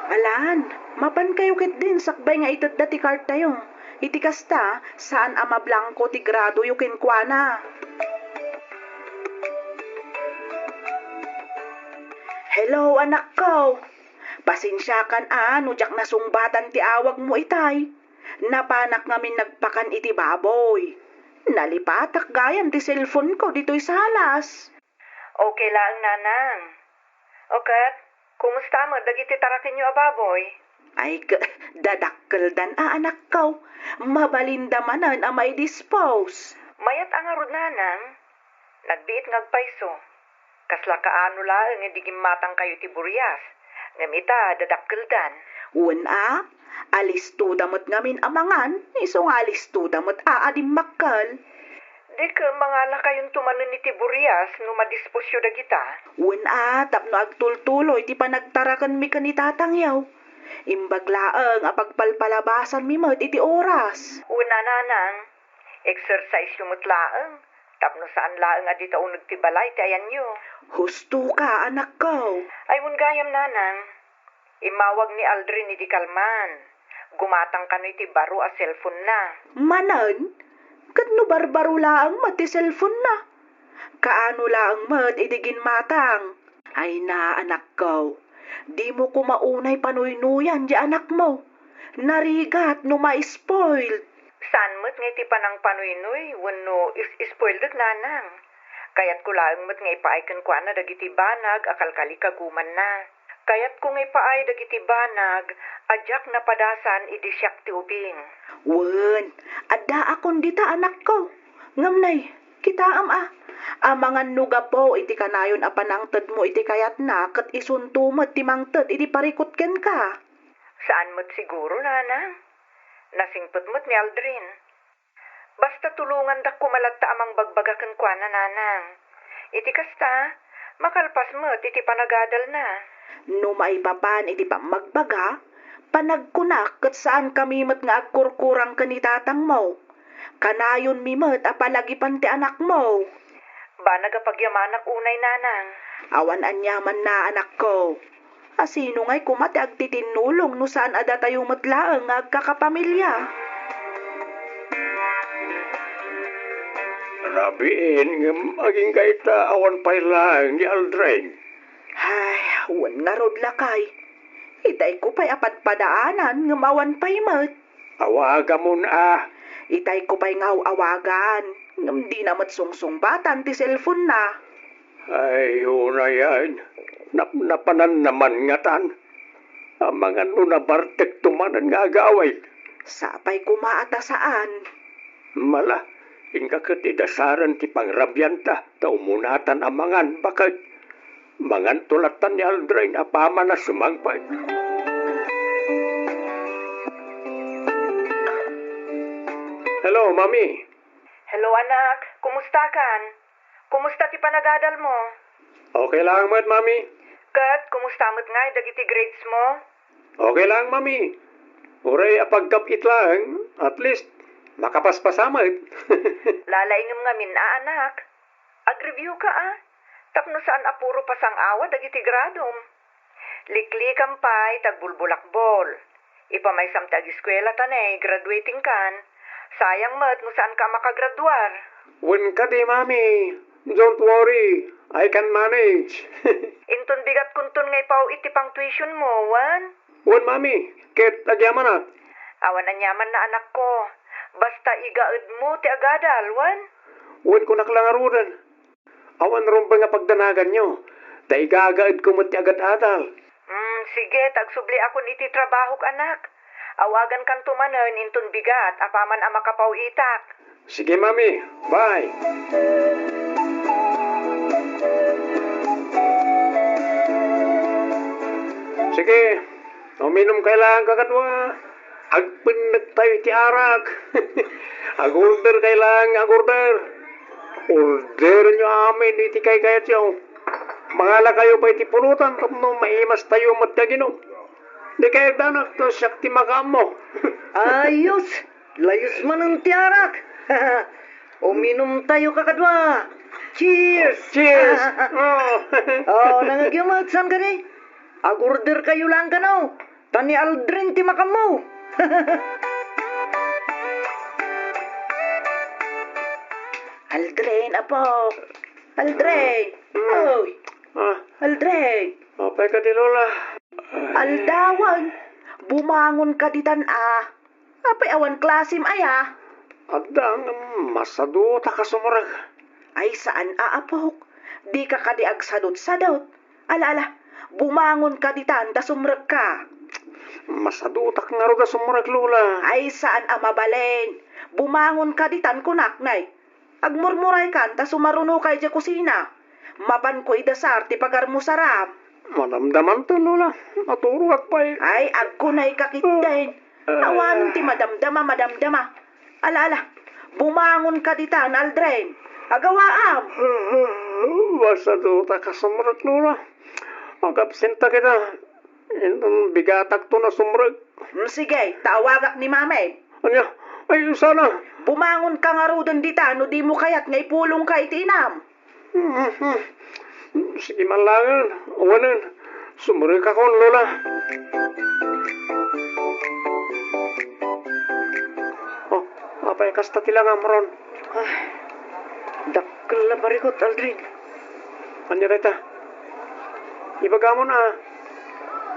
Speaker 1: Alan, mapan kayo kit din sakbay nga itat dati karta yung. Iti kasta, saan ama blanco ti grado yung kinkwana. Hello, anak ko. Pasensya kan nujak na sungbatan ti awag mo itay. Napanak ngamin nagpakan iti baboy. Nalipatak gayan ti cellphone ko dito'y salas.
Speaker 3: Okay lang, nanang. Okat, kumusta mo? Dagiti tarakin nyo ababoy?
Speaker 1: Ay, dadakkel dan anak ko. Mabalindamanan a may dispose.
Speaker 3: Mayat ang arod, nanang. Nagbiit ngagpaiso. Kasla kaano lang idigim matang kayo ti Burias. Ngamita, dadakkeldan.
Speaker 1: Una, alisto damot ngamin amangan, iso nga alisto damot aadim makkal.
Speaker 3: Di ka mangala kayong tumanon ni ti Burias no madisposyo da kita.
Speaker 1: Una, tapno agtultuloy ti panagtarakan mi kanitatang yaw. Imbaglaang apagpalpalabasan mi mat iti oras.
Speaker 3: Una, nanang, exercise yung mutlaang. Tapno saan laang adita unag ti balay ti ayan nyo.
Speaker 1: Husto ka, anak ko.
Speaker 3: Ay mun gayam, nanang. Imawag ni Aldrin iti Kalman. Gumatang kano iti baro a cellphone na.
Speaker 1: Manan? Kadno barbaro laang mat ti cellphone na. Kaano laang mat idigin matang. Ay na, anak ko. Di mo ko maunay panuynuyan di anak mo. Narigat no ma-spoiled.
Speaker 3: Saan mo't nga iti panang panuinoy, wano is-spoiled at nanang. Kayat ko lang mo't nga ipaaykan ko na dagiti banag, akalkali kaguman na. Kayat ko nga ipaay dagiti banag, adyak na padasan idisyak ti ubing.
Speaker 1: Wen, adda akon dita anak ko. Ngamnay, kita amangan nuga po iti kanayon a panangted mo iti kayat na ket isuntumet ti mangted iti parikutken ka.
Speaker 3: Saan mo't siguro, nanang? Nasingpot mo't ni Aldrin. Basta tulungan dak kumalatta amang bagbagaken kwa na, nanang. Iti kasta, makalpas mo't iti panagadal na.
Speaker 1: No maipapan iti magbaga, panagkunak ket saan kami met nga agkurkurang kanitatang mo. Kanayon mi met apalagipan ti anak mo.
Speaker 3: Ba nagapagyamanak unay, nanang?
Speaker 1: Awan anyaman na, anak ko. Asino nga'y kumati agtitinulong no saan ada tayo matlaang agkakapamilya.
Speaker 4: Rabiin, maging kaita awan pa'y lang ni Aldrin.
Speaker 1: Ay, wan nga rod lakay. Itay ko pa'y apat padaanan ngam awan pa'y mat.
Speaker 4: Awaga mo na.
Speaker 1: Itay ko pa'y ngaw awagan. Ngam di na mat sungsung-batan ti cellphone na.
Speaker 4: Ay, una yan. Napanan naman nga tan. Ang mga nunabartek tumanan nga agaway.
Speaker 1: Sapay kumaata saan.
Speaker 4: Mala, inka katidasaran ti pangrabyanta, ta umunatan amangan bakit. Mangan tulatan ni Aldrin, apama na sumangpay. Hello, Mami.
Speaker 3: Hello, anak. Kumusta kan? Kumusta ti panagadal mo?
Speaker 4: Okay lang, Mami.
Speaker 3: Kat, kumusta mo't nga dagiti grades mo?
Speaker 4: Okay lang, Mami. Uray apagkapit lang, at least makapaspasamit.
Speaker 3: Lalaingam nga min, anak. Ag-review ka, Tapno saan apuro pasang awa dagiti gradom. Liklikam pa'y tagbulbulakbol. Ipamaysam tag-eskwela tanay, graduating kan. Sayang mat no saan ka makagraduar.
Speaker 4: When ka di, Mami. Don't worry. I can manage.
Speaker 3: Inton bigat kuntun ngay pao iti pang tuition mo, wan?
Speaker 4: Wan, Mami. Ket agyaman na.
Speaker 3: Awan na nyaman na anak ko. Basta igaad mo ti agadal, wan?
Speaker 4: Wan ko naklangarudan. Awan rumpa nga pagdanagan nyo. Da igagaad ko mo ti agad-adal.
Speaker 3: Sige, tagsubli akon iti trabahok, anak. Awagan kan tumanen inton bigat, apaman ang makapaw itak.
Speaker 4: Sige, Mami. Bye. Sige, uminom kailangan kakadwa. Agpinag tayo ti arak. Agorder kailangan, agorder. Order nyo amin iti kay kayat yaw. Mangala kayo pa iti pulutan tapno maimas tayo matgaginom. Di kayo danak to siyak ti makam mo.
Speaker 3: Ayos! Layos man ang tiarak. Uminom tayo kakadwa. Cheers!
Speaker 4: Cheers!
Speaker 3: Nangagyamat saan ka ni? Agorder kayo lang ka no. Tani Aldrin ti makam mo.
Speaker 1: Aldrin, apo. Aldrin. Oy. Aldrin.
Speaker 4: Apay ka di, Lola.
Speaker 1: Aldawan. Bumangon ka ditan, Apay awan klasim aya.
Speaker 2: Adang masaduta ka sumurag.
Speaker 1: Ay saan aapok? Di ka kadiag sadot-sadot. Ala, bumangon ka ditan ta sumrek ka.
Speaker 2: Masaduta ka nga ro da sumurag, Lola.
Speaker 1: Ay saan mabaleng? Bumangon ka ditan kunaknay. Agmurmuray kan ta sumaruno kay di kusina. Mapan ko idasar ti pagar mo sarap.
Speaker 2: Madamdaman to, Lola. Maturo at pa eh.
Speaker 1: Ay agkunay kakitdain. Awan ti madamdama. Ala, bumangon ka ditan, Aldren. Agawaam.
Speaker 2: Masaduta ka sumurag, Lola. Magabsenta kita. Itong bigatag to na sumurag.
Speaker 1: Sige, tawagak ni mame.
Speaker 2: Anya, ay sana.
Speaker 1: Bumangon ka nga ro dun ditan, no di mo kayat ngay pulong ka itinam.
Speaker 2: Sige man lang. Awanan. Sumurag ako, Lola. Oh, apay kasta tilang amron.
Speaker 3: Dakkel na barikot, Aldrin.
Speaker 2: Anya reta. Ibaga mo na.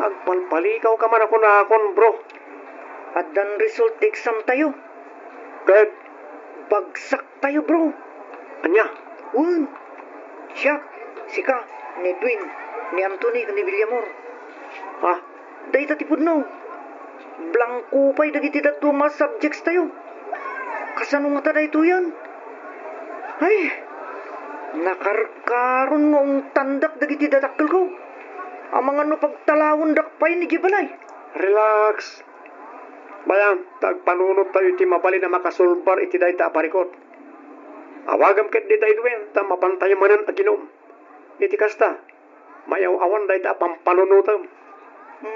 Speaker 2: Agpalpalikaw ka man ako na akon, bro.
Speaker 3: Adan result exam tayo.
Speaker 2: Kahit,
Speaker 3: Bagsak tayo, bro.
Speaker 2: anya,
Speaker 3: Wan. Siya, sika, ni Edwin, ni Anthony, ni Villamor.
Speaker 2: ha?
Speaker 3: Dahi tatipod no. Blanco pa'y dagiti datu mga subjects tayo. Kasano nga tada ito yan? Ay, nakarkaron noong tandak dagiti dadakkel ko. Ang mga no pagtalawon dakpay ni Gibalay.
Speaker 2: Relax. Bayan, tagpanunod tayo iti mabali na makasulbar iti day ta aparikot. Awagam ket di day duwen, ta mapantay manan aginom. Iti kasta, mayaw awan day ta pampanunutam.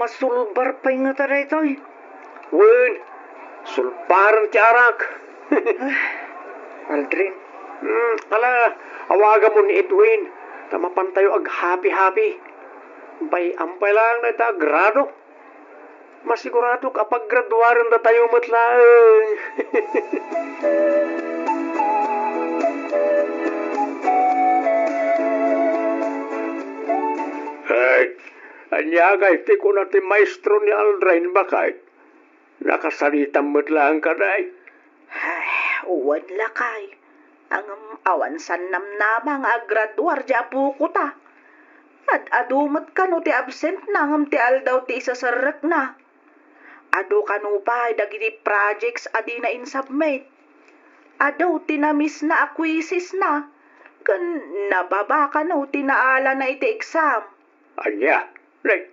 Speaker 3: Masulbar pa'y nga tada ito eh.
Speaker 2: Wen, sulbaran ti arak.
Speaker 3: Aldrin,
Speaker 2: Ala, awagam mo ni Edwin, ta mapantayo ag happy-happy. Bay ampay lang na ta grado. Masigurado kapag graduaran na tayo matlaan. Ay, anya kay ti ko na ti maestro ni Aldrin bakay. Nakasalitang matlaan ka na ay.
Speaker 1: Ay, uwan lakay. Ang awan san namnamang agraduar di apuko ta. At adumat ka no ti absent na ngam ti aldaw ti isasarek na. Ado ka no pa dagiti projects adi na insubmit. Ado tinamis na acquisis na. Kan nababa ka no tinaala na iti exam.
Speaker 2: Anya, like,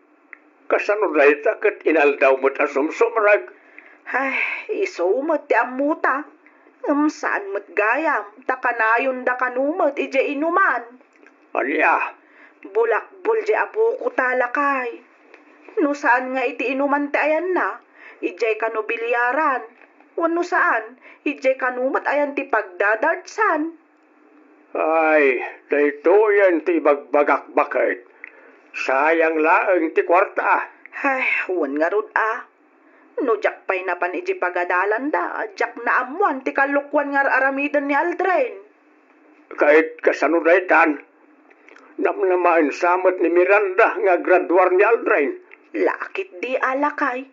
Speaker 2: kasano na itakat inaldaw mo ta sumsumarag.
Speaker 1: Ay, isumot ti amuta. Saan mo't gayam, takanayon da kanumot ije inuman.
Speaker 2: Anya,
Speaker 1: Bulakbol je apuko talakay. No saan nga iti inuman ti ayan na, ije kano bilyaran. Wano saan, ije kanumat ayan ti pagdadartsan.
Speaker 2: ay, dahito yan ti bagbagak bakit. Sayang laeng ti kwarta.
Speaker 1: Ay, wan nga rod ah. No jak pa'y napan iji pagadalan da, jak na amuan ti kalukwan nga aramidan ni Aldrin.
Speaker 2: Kahit kasano na itan, namnamaan samot ni Miranda nga graduar ni Aldrin.
Speaker 1: Lakit di alakay.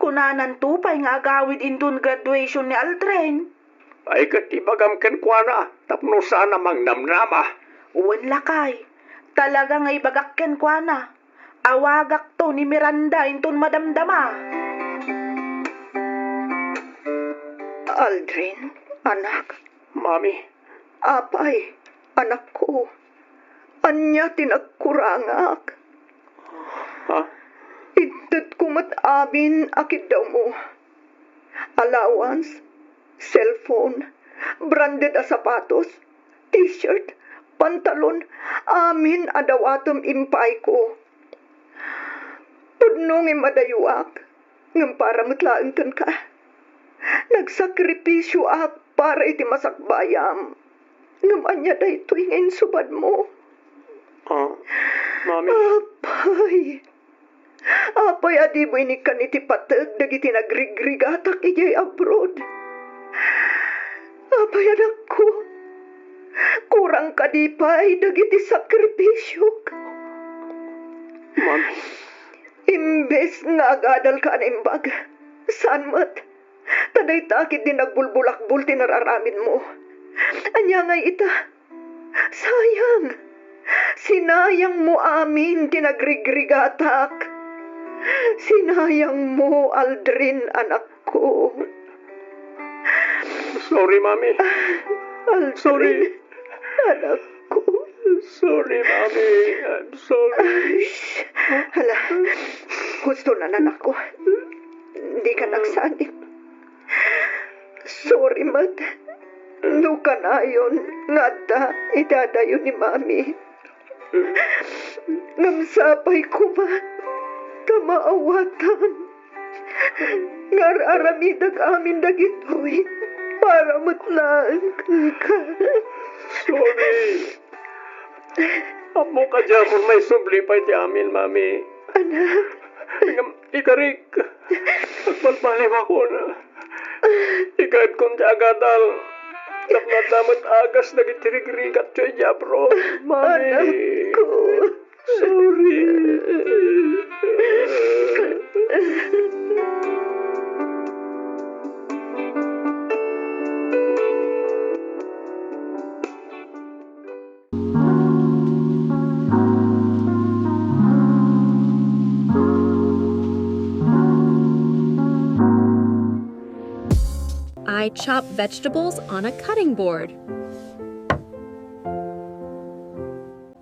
Speaker 1: Kunanan tupay nga agawid intun graduation ni Aldrin.
Speaker 2: Ay katibagam ken kwa na, tapno sana mang namnama.
Speaker 1: Uwan lakay. Talaga nga ibagakken kwa na. Awagak to ni Miranda intun madamdama.
Speaker 3: Aldrin, anak,
Speaker 2: Mami,
Speaker 3: apay, anak ko. Anya tinagkurangak.
Speaker 2: ha?
Speaker 3: Idad kumat amin akid daw mo. Allowance, cellphone, branded a sapatos, t-shirt, pantalon, amin adawatom impay ko. Pudnong imadayuak, ngam para matlaan kan ka. Nagsakripisyo ak para iti masakbayam. Ngam anya da ito ngayon subad mo.
Speaker 2: Mami,
Speaker 3: Apay adiboy ni kan iti patag dagiti nagrigrigatak ijay abroad. Apay anak ko. Kurang kadipay dagiti sakripisyo.
Speaker 2: Mami,
Speaker 3: Imbes nga agadal ka animbag. Saan mat? Taday takit din nagbulbulakbul tinararamin mo. Anya ngay ita. Sayang. Sinayang mo amin tinagrigrigatak. Sinayang mo, Aldrin, anak ko.
Speaker 2: Sorry, Mami.
Speaker 3: Aldrin,
Speaker 2: Sorry.
Speaker 3: anak ko.
Speaker 2: Sorry, Mami. I'm sorry.
Speaker 3: Hala, gusto na nanak ko. Hindi ka nagsanip. Sorry, Mad. Luka na yun. Ngada, idadayo ni Mami. Ngamsapay ko man. Kamaawatan. Ngar aramidag amin dagitoy. Para matlaan ka.
Speaker 2: Sorry. Amo ka dyan kung may sublipay ti amin, Mami.
Speaker 3: Anak,
Speaker 2: Ikarik. Agpalpalim ako na. Ikahit kong jagadal. Dapat agas nagitirigrigat siya jabro. Mami.
Speaker 3: anak ko.
Speaker 2: Sorry.
Speaker 8: I chop vegetables on a cutting board.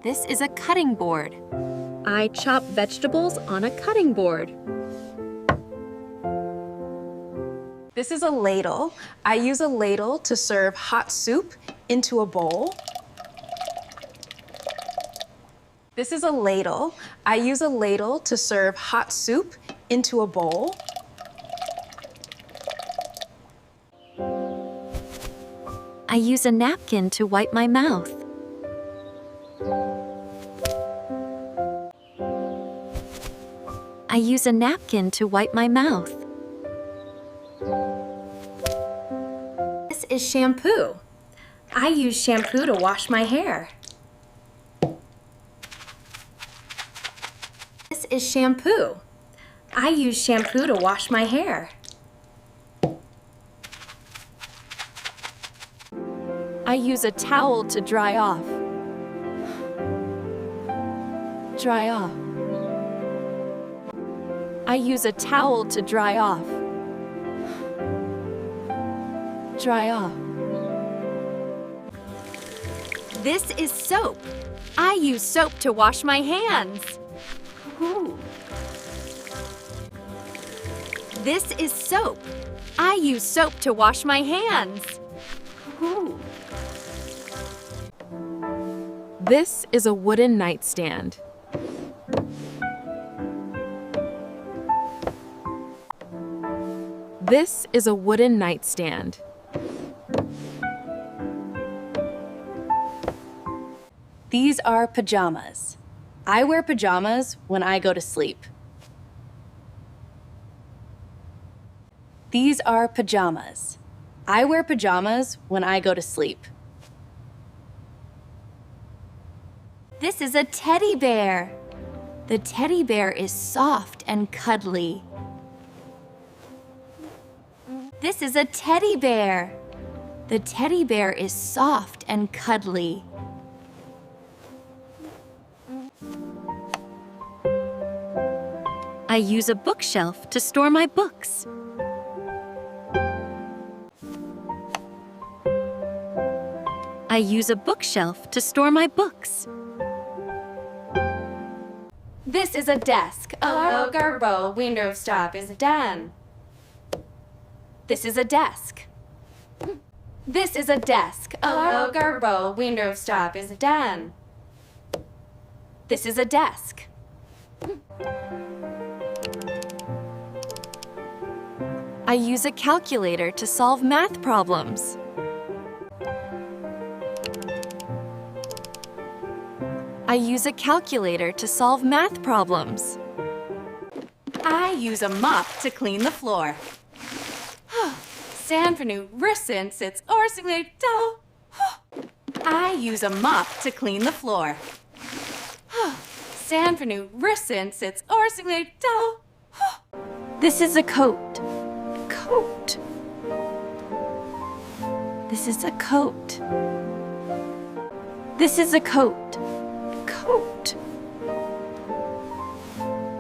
Speaker 8: This is a cutting board. I chop vegetables on a cutting board. This is a ladle. I use a ladle to serve hot soup into a bowl. This is a ladle. I use a ladle to serve hot soup into a bowl. I use a napkin to wipe my mouth. I use a napkin to wipe my mouth. This is shampoo. I use shampoo to wash my hair. This is shampoo. I use shampoo to wash my hair. I use a towel to dry off. Dry off. I use a towel to dry off. Dry off. This is soap. I use soap to wash my hands. Ooh. This is soap. I use soap to wash my hands. Ooh. This is a wooden nightstand. This is a wooden nightstand. These are pajamas. I wear pajamas when I go to sleep. These are pajamas. I wear pajamas when I go to sleep. This is a teddy bear. The teddy bear is soft and cuddly. This is a teddy bear. The teddy bear is soft and cuddly. I use a bookshelf to store my books. I use a bookshelf to store my books. This is a desk. A garbo window stop is done. This is a desk. This is a desk. A garbo window stop is done. This is a desk. I use a calculator to solve math problems. I use a calculator to solve math problems. I use a mop to clean the floor. Sand för nu russen sits orsingly down. I use a mop to clean the floor. Sand för nu russen sits orsingly down. This is a coat. Coat. This is a coat. This is a coat. Coat.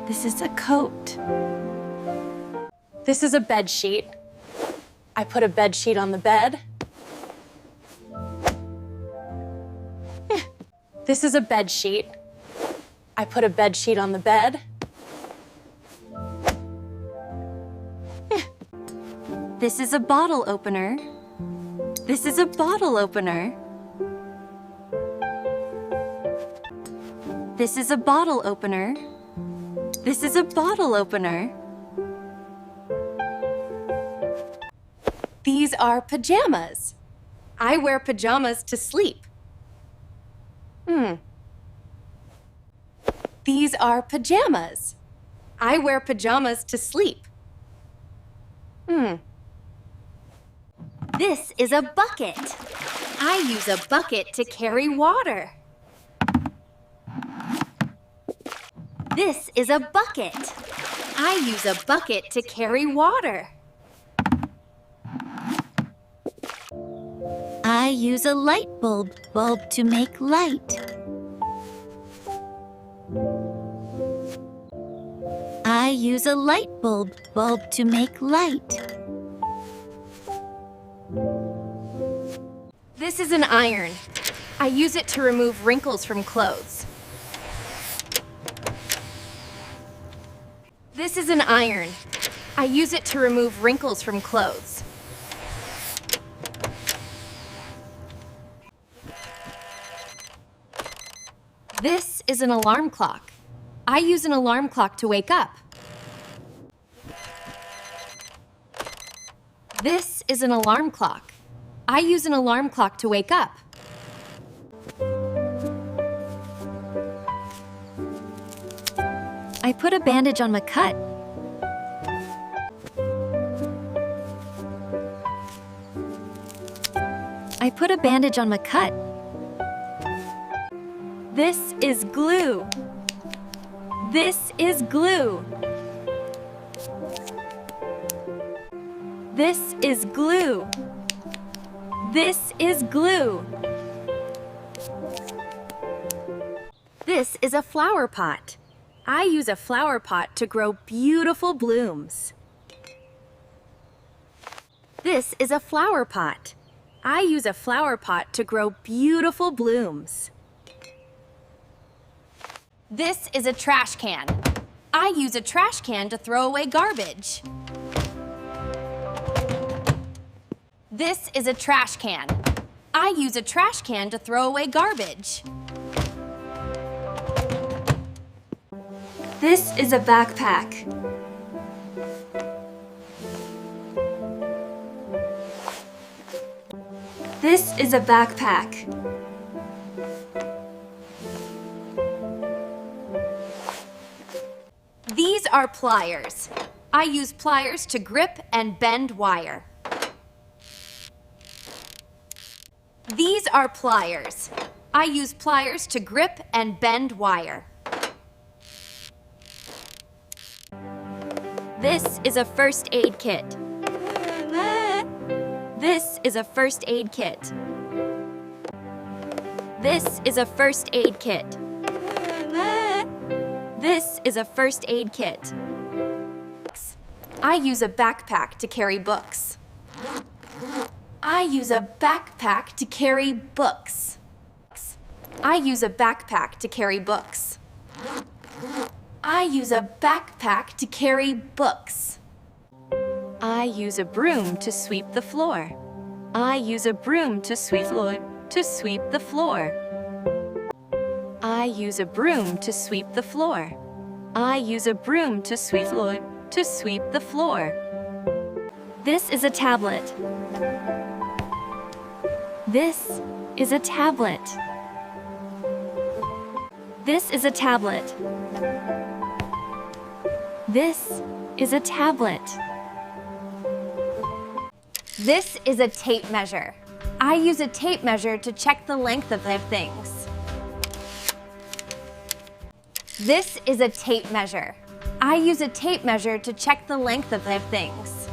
Speaker 8: This is a coat. This is a bed sheet. I put a bed sheet on the bed. This is a bed sheet. I put a bed sheet on the bed. This is a bottle opener. This is a bottle opener. This is a bottle opener. This is a bottle opener. These are pajamas. I wear pajamas to sleep. These are pajamas. I wear pajamas to sleep. This is a bucket. I use a bucket to carry water. This is a bucket. I use a bucket to carry water. I use a light bulb to make light. I use a light bulb to make light. This is an iron. I use it to remove wrinkles from clothes. This is an iron. I use it to remove wrinkles from clothes. This is an alarm clock. I use an alarm clock to wake up. This is an alarm clock. I use an alarm clock to wake up. I put a bandage on my cut. I put a bandage on my cut. This is glue. This is glue. This is glue. This is glue. This is a flower pot. I use a flower pot to grow beautiful blooms. This is a flower pot. I use a flower pot to grow beautiful blooms. This is a trash can. I use a trash can to throw away garbage. This is a trash can. I use a trash can to throw away garbage. This is a backpack. This is a backpack. These are pliers. I use pliers to grip and bend wire. These are pliers. I use pliers to grip and bend wire. This is a first aid kit. This is a first aid kit. This is a first aid kit. This is a first aid kit. I use a backpack to carry books. I use a backpack to carry books. I use a backpack to carry books. I use a backpack to carry books. I use a broom to sweep the floor. I use a broom to sweep the floor. I use a broom to sweep the floor. I use a broom to sweep the floor. This is a tablet. This is a tablet. This is a tablet. This is a tablet. This is a tape measure. I use a tape measure to check the length of things. This is a tape measure. I use a tape measure to check the length of things.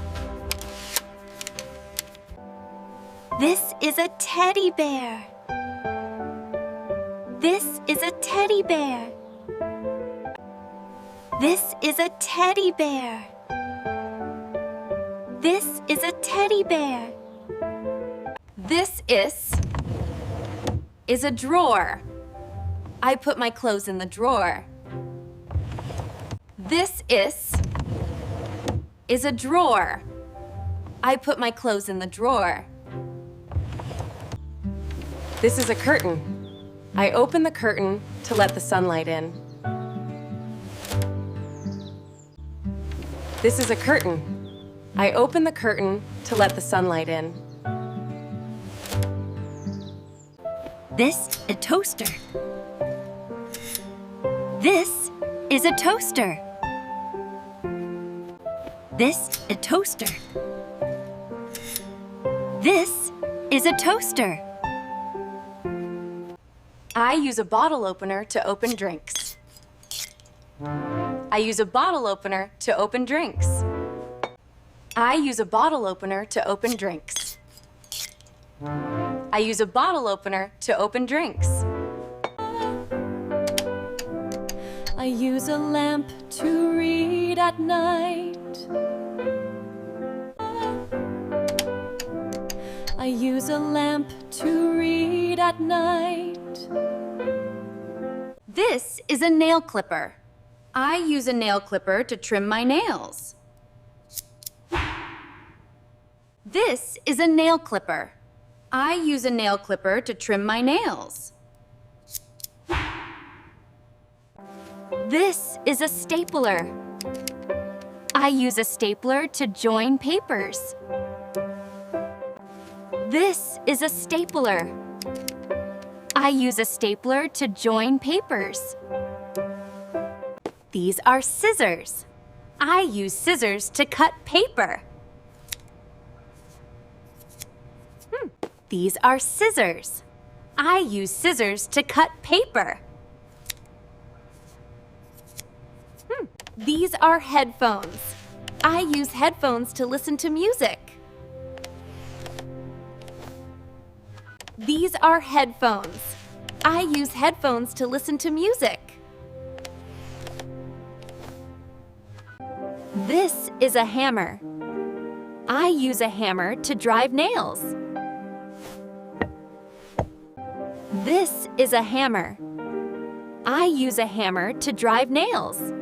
Speaker 9: This is a teddy bear. This is a teddy bear. This is a teddy bear. This is a teddy bear.
Speaker 8: This is a drawer. I put my clothes in the drawer. This is a drawer. I put my clothes in the drawer. This is a curtain. I open the curtain to let the sunlight in. This is a curtain. I open the curtain to let the sunlight in.
Speaker 9: This a toaster. This is a toaster. This a toaster. This is a toaster.
Speaker 8: I use a bottle opener to open drinks. I use a bottle opener to open drinks. I use a bottle opener to open drinks. I use a bottle opener to open drinks. I use a lamp to read at night. I use a lamp to read at night. This is a nail clipper. I use a nail clipper to trim my nails. This is a nail clipper. I use a nail clipper to trim my nails. This is a stapler. I use a stapler to join papers. This is a stapler. I use a stapler to join papers. These are scissors. I use scissors to cut paper. These are scissors. I use scissors to cut paper. These are headphones. I use headphones to listen to music. These are headphones. I use headphones to listen to music. This is a hammer. I use a hammer to drive nails. This is a hammer. I use a hammer to drive nails.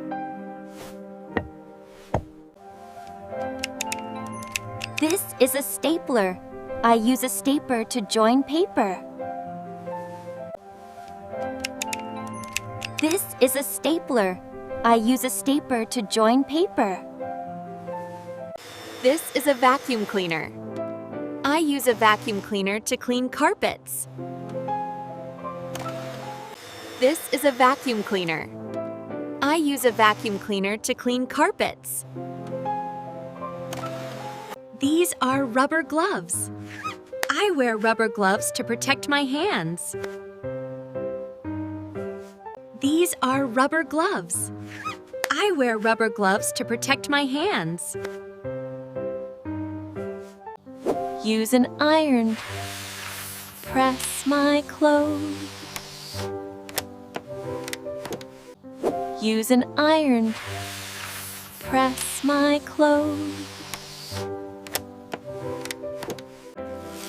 Speaker 8: This is a stapler. I use a stapler to join paper. This is a stapler. I use a stapler to join paper. This is a vacuum cleaner. I use a vacuum cleaner to clean carpets. This is a vacuum cleaner. I use a vacuum cleaner to clean carpets. These are rubber gloves. I wear rubber gloves to protect my hands. These are rubber gloves. I wear rubber gloves to protect my hands. Use an iron. Press my clothes. Use an iron. Press my clothes.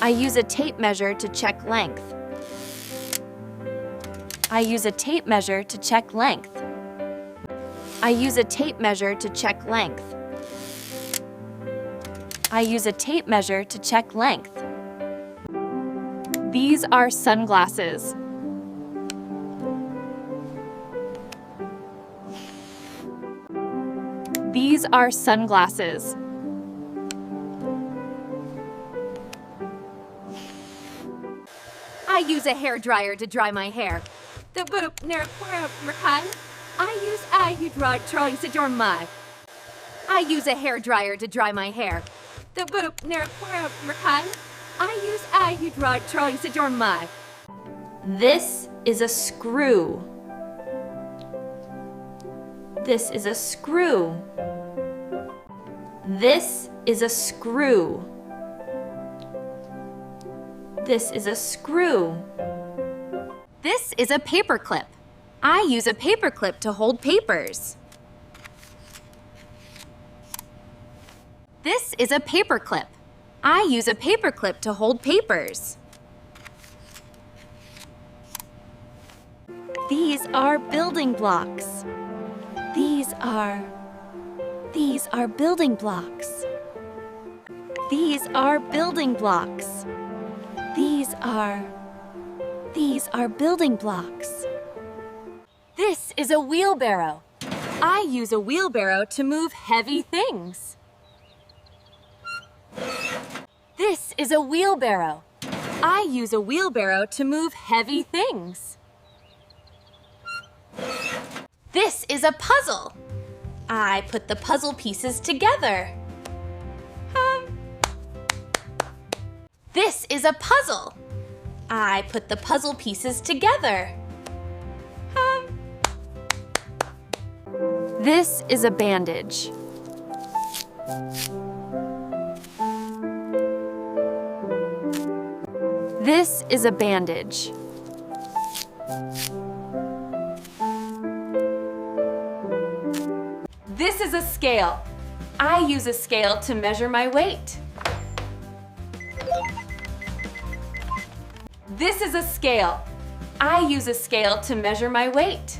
Speaker 8: I use a tape measure to check length. I use a tape measure to check length. I use a tape measure to check length. I use a tape measure to check length. These are sunglasses. These are sunglasses. I use a hair dryer to dry my hair. I use a hair dryer to dry my hair. This is a screw. This is a screw. This is a screw. This is a screw.
Speaker 9: This is a paperclip. I use a paperclip to hold papers. This is a paperclip. I use a paperclip to hold papers. These are building blocks. These are building blocks. These are building blocks. These are building blocks. This is a wheelbarrow. I use a wheelbarrow to move heavy things. This is a wheelbarrow. I use a wheelbarrow to move heavy things. This is a puzzle. I put the puzzle pieces together. This is a puzzle. I put the puzzle pieces together. This is a bandage. This is a bandage. This is a scale. I use a scale to measure my weight. This is a scale. I use a scale to measure my weight.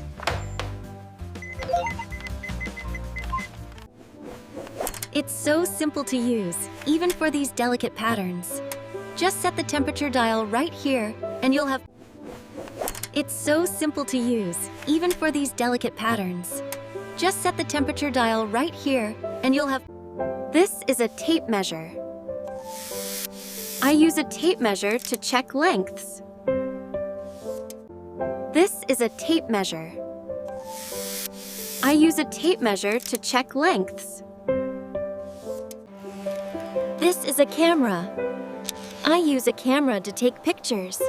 Speaker 9: It's so simple to use, even for these delicate patterns. Just set the temperature dial right here, and you'll have... It's so simple to use, even for these delicate patterns. Just set the temperature dial right here, and you'll have... This is a tape measure. I use a tape measure to check lengths. This is a tape measure. I use a tape measure to check lengths. This is a camera. I use a camera to take pictures.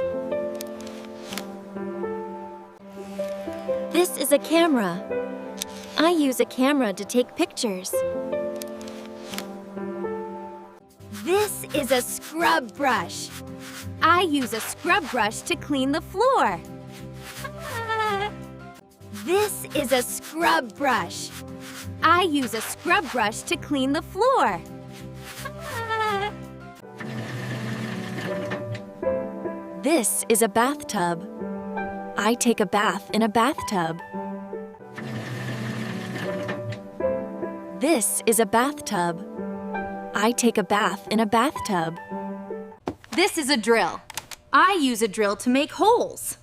Speaker 9: This is a camera. I use a camera to take pictures. This is a scrub brush. I use a scrub brush to clean the floor. This is a scrub brush. I use a scrub brush to clean the floor. This is a bathtub. I take a bath in a bathtub. This is a bathtub. I take a bath in a bathtub. This is a drill. I use a drill to make holes.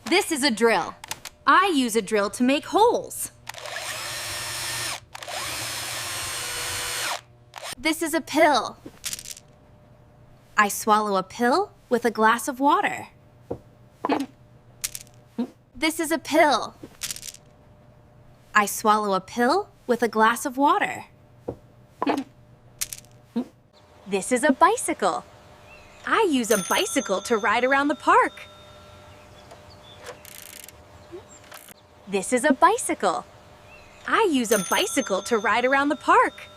Speaker 9: This is a drill. I use a drill to make holes. This is a pill. I swallow a pill with a glass of water. This is a pill. I swallow a pill with a glass of water. This is a bicycle. I use a bicycle to ride around the park. This is a bicycle. I use a bicycle to ride around the park.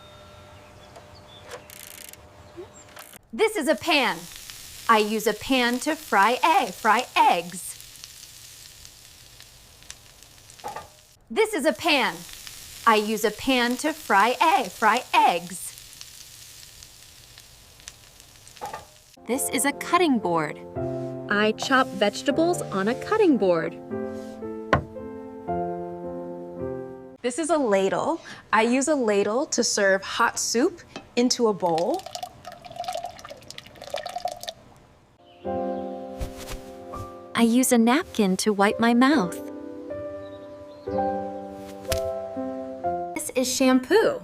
Speaker 9: This is a pan. I use a pan to fry eggs. This is a pan. I use a pan to fry eggs. This is a cutting board. I chop vegetables on a cutting board.
Speaker 10: This is a ladle. I use a ladle to serve hot soup into a bowl.
Speaker 9: I use a napkin to wipe my mouth.
Speaker 10: This is shampoo.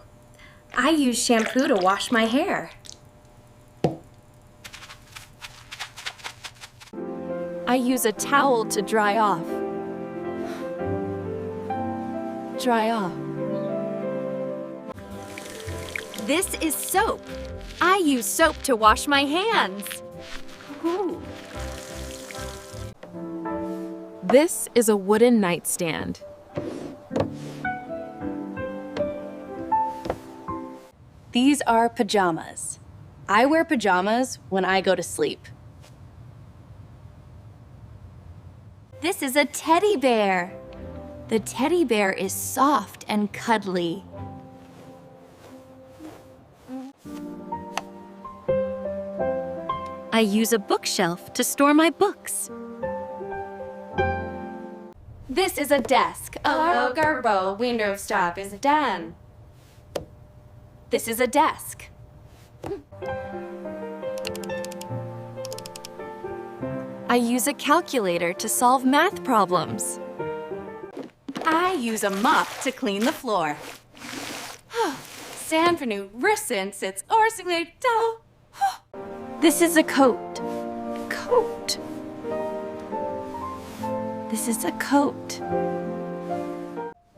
Speaker 10: I use shampoo to wash my hair.
Speaker 8: I use a towel to dry off. Dry off.
Speaker 9: This is soap. I use soap to wash my hands.
Speaker 8: Ooh. This is a wooden nightstand.
Speaker 11: These are pajamas. I wear pajamas when I go to sleep.
Speaker 9: This is a teddy bear. The teddy bear is soft and cuddly. I use a bookshelf to store my books.
Speaker 8: This is a desk. Hello, Garbo. Window stop is done. This is a desk.
Speaker 9: I use a calculator to solve math problems.
Speaker 11: I use a mop to clean the floor.
Speaker 8: Sand for new risen sits orsingly down.
Speaker 9: This is a coat. Coat. This is a coat.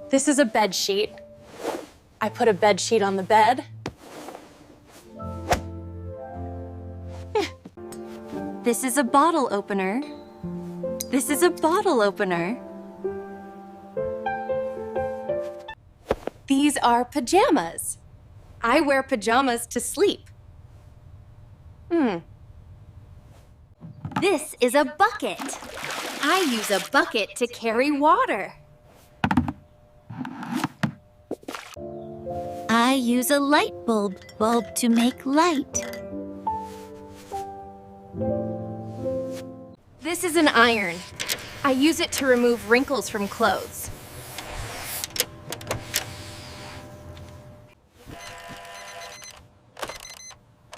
Speaker 11: This is a bed sheet. I put a bed sheet on the bed.
Speaker 9: This is a bottle opener. This is a bottle opener.
Speaker 11: These are pajamas. I wear pajamas to sleep.
Speaker 9: This is a bucket. I use a bucket to carry water. I use a light bulb to make light.
Speaker 11: This is an iron. I use it to remove wrinkles from clothes.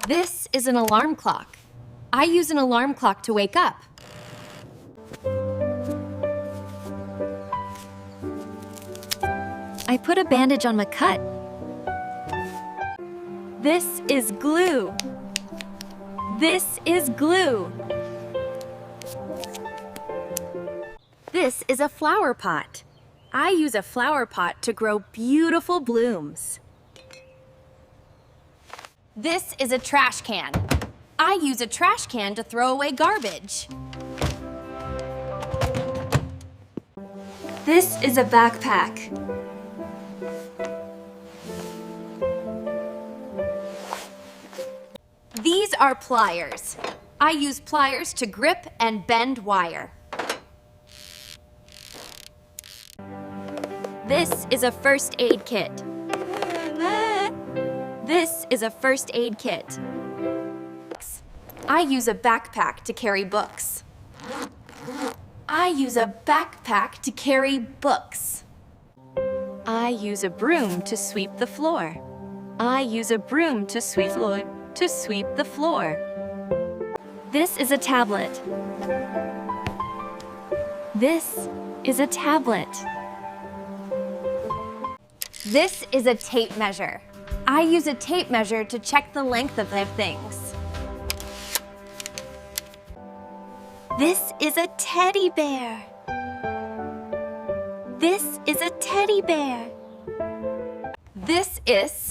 Speaker 11: This is an alarm clock. I use an alarm clock to wake up.
Speaker 9: I put a bandage on my cut. This is glue. This is glue. This is a flower pot. I use a flower pot to grow beautiful blooms.
Speaker 11: This is a trash can. I use a trash can to throw away garbage.
Speaker 9: This is a backpack.
Speaker 11: These are pliers. I use pliers to grip and bend wire.
Speaker 9: This is a first aid kit. This is a first aid kit.
Speaker 11: I use a backpack to carry books. I use a backpack to carry books.
Speaker 9: I use a broom to sweep the floor. I use a broom to sweep the floor. This is a tablet. This is a tablet.
Speaker 11: This is a tape measure. I use a tape measure to check the length of their things.
Speaker 9: This is a teddy bear. This is a teddy bear.
Speaker 11: This is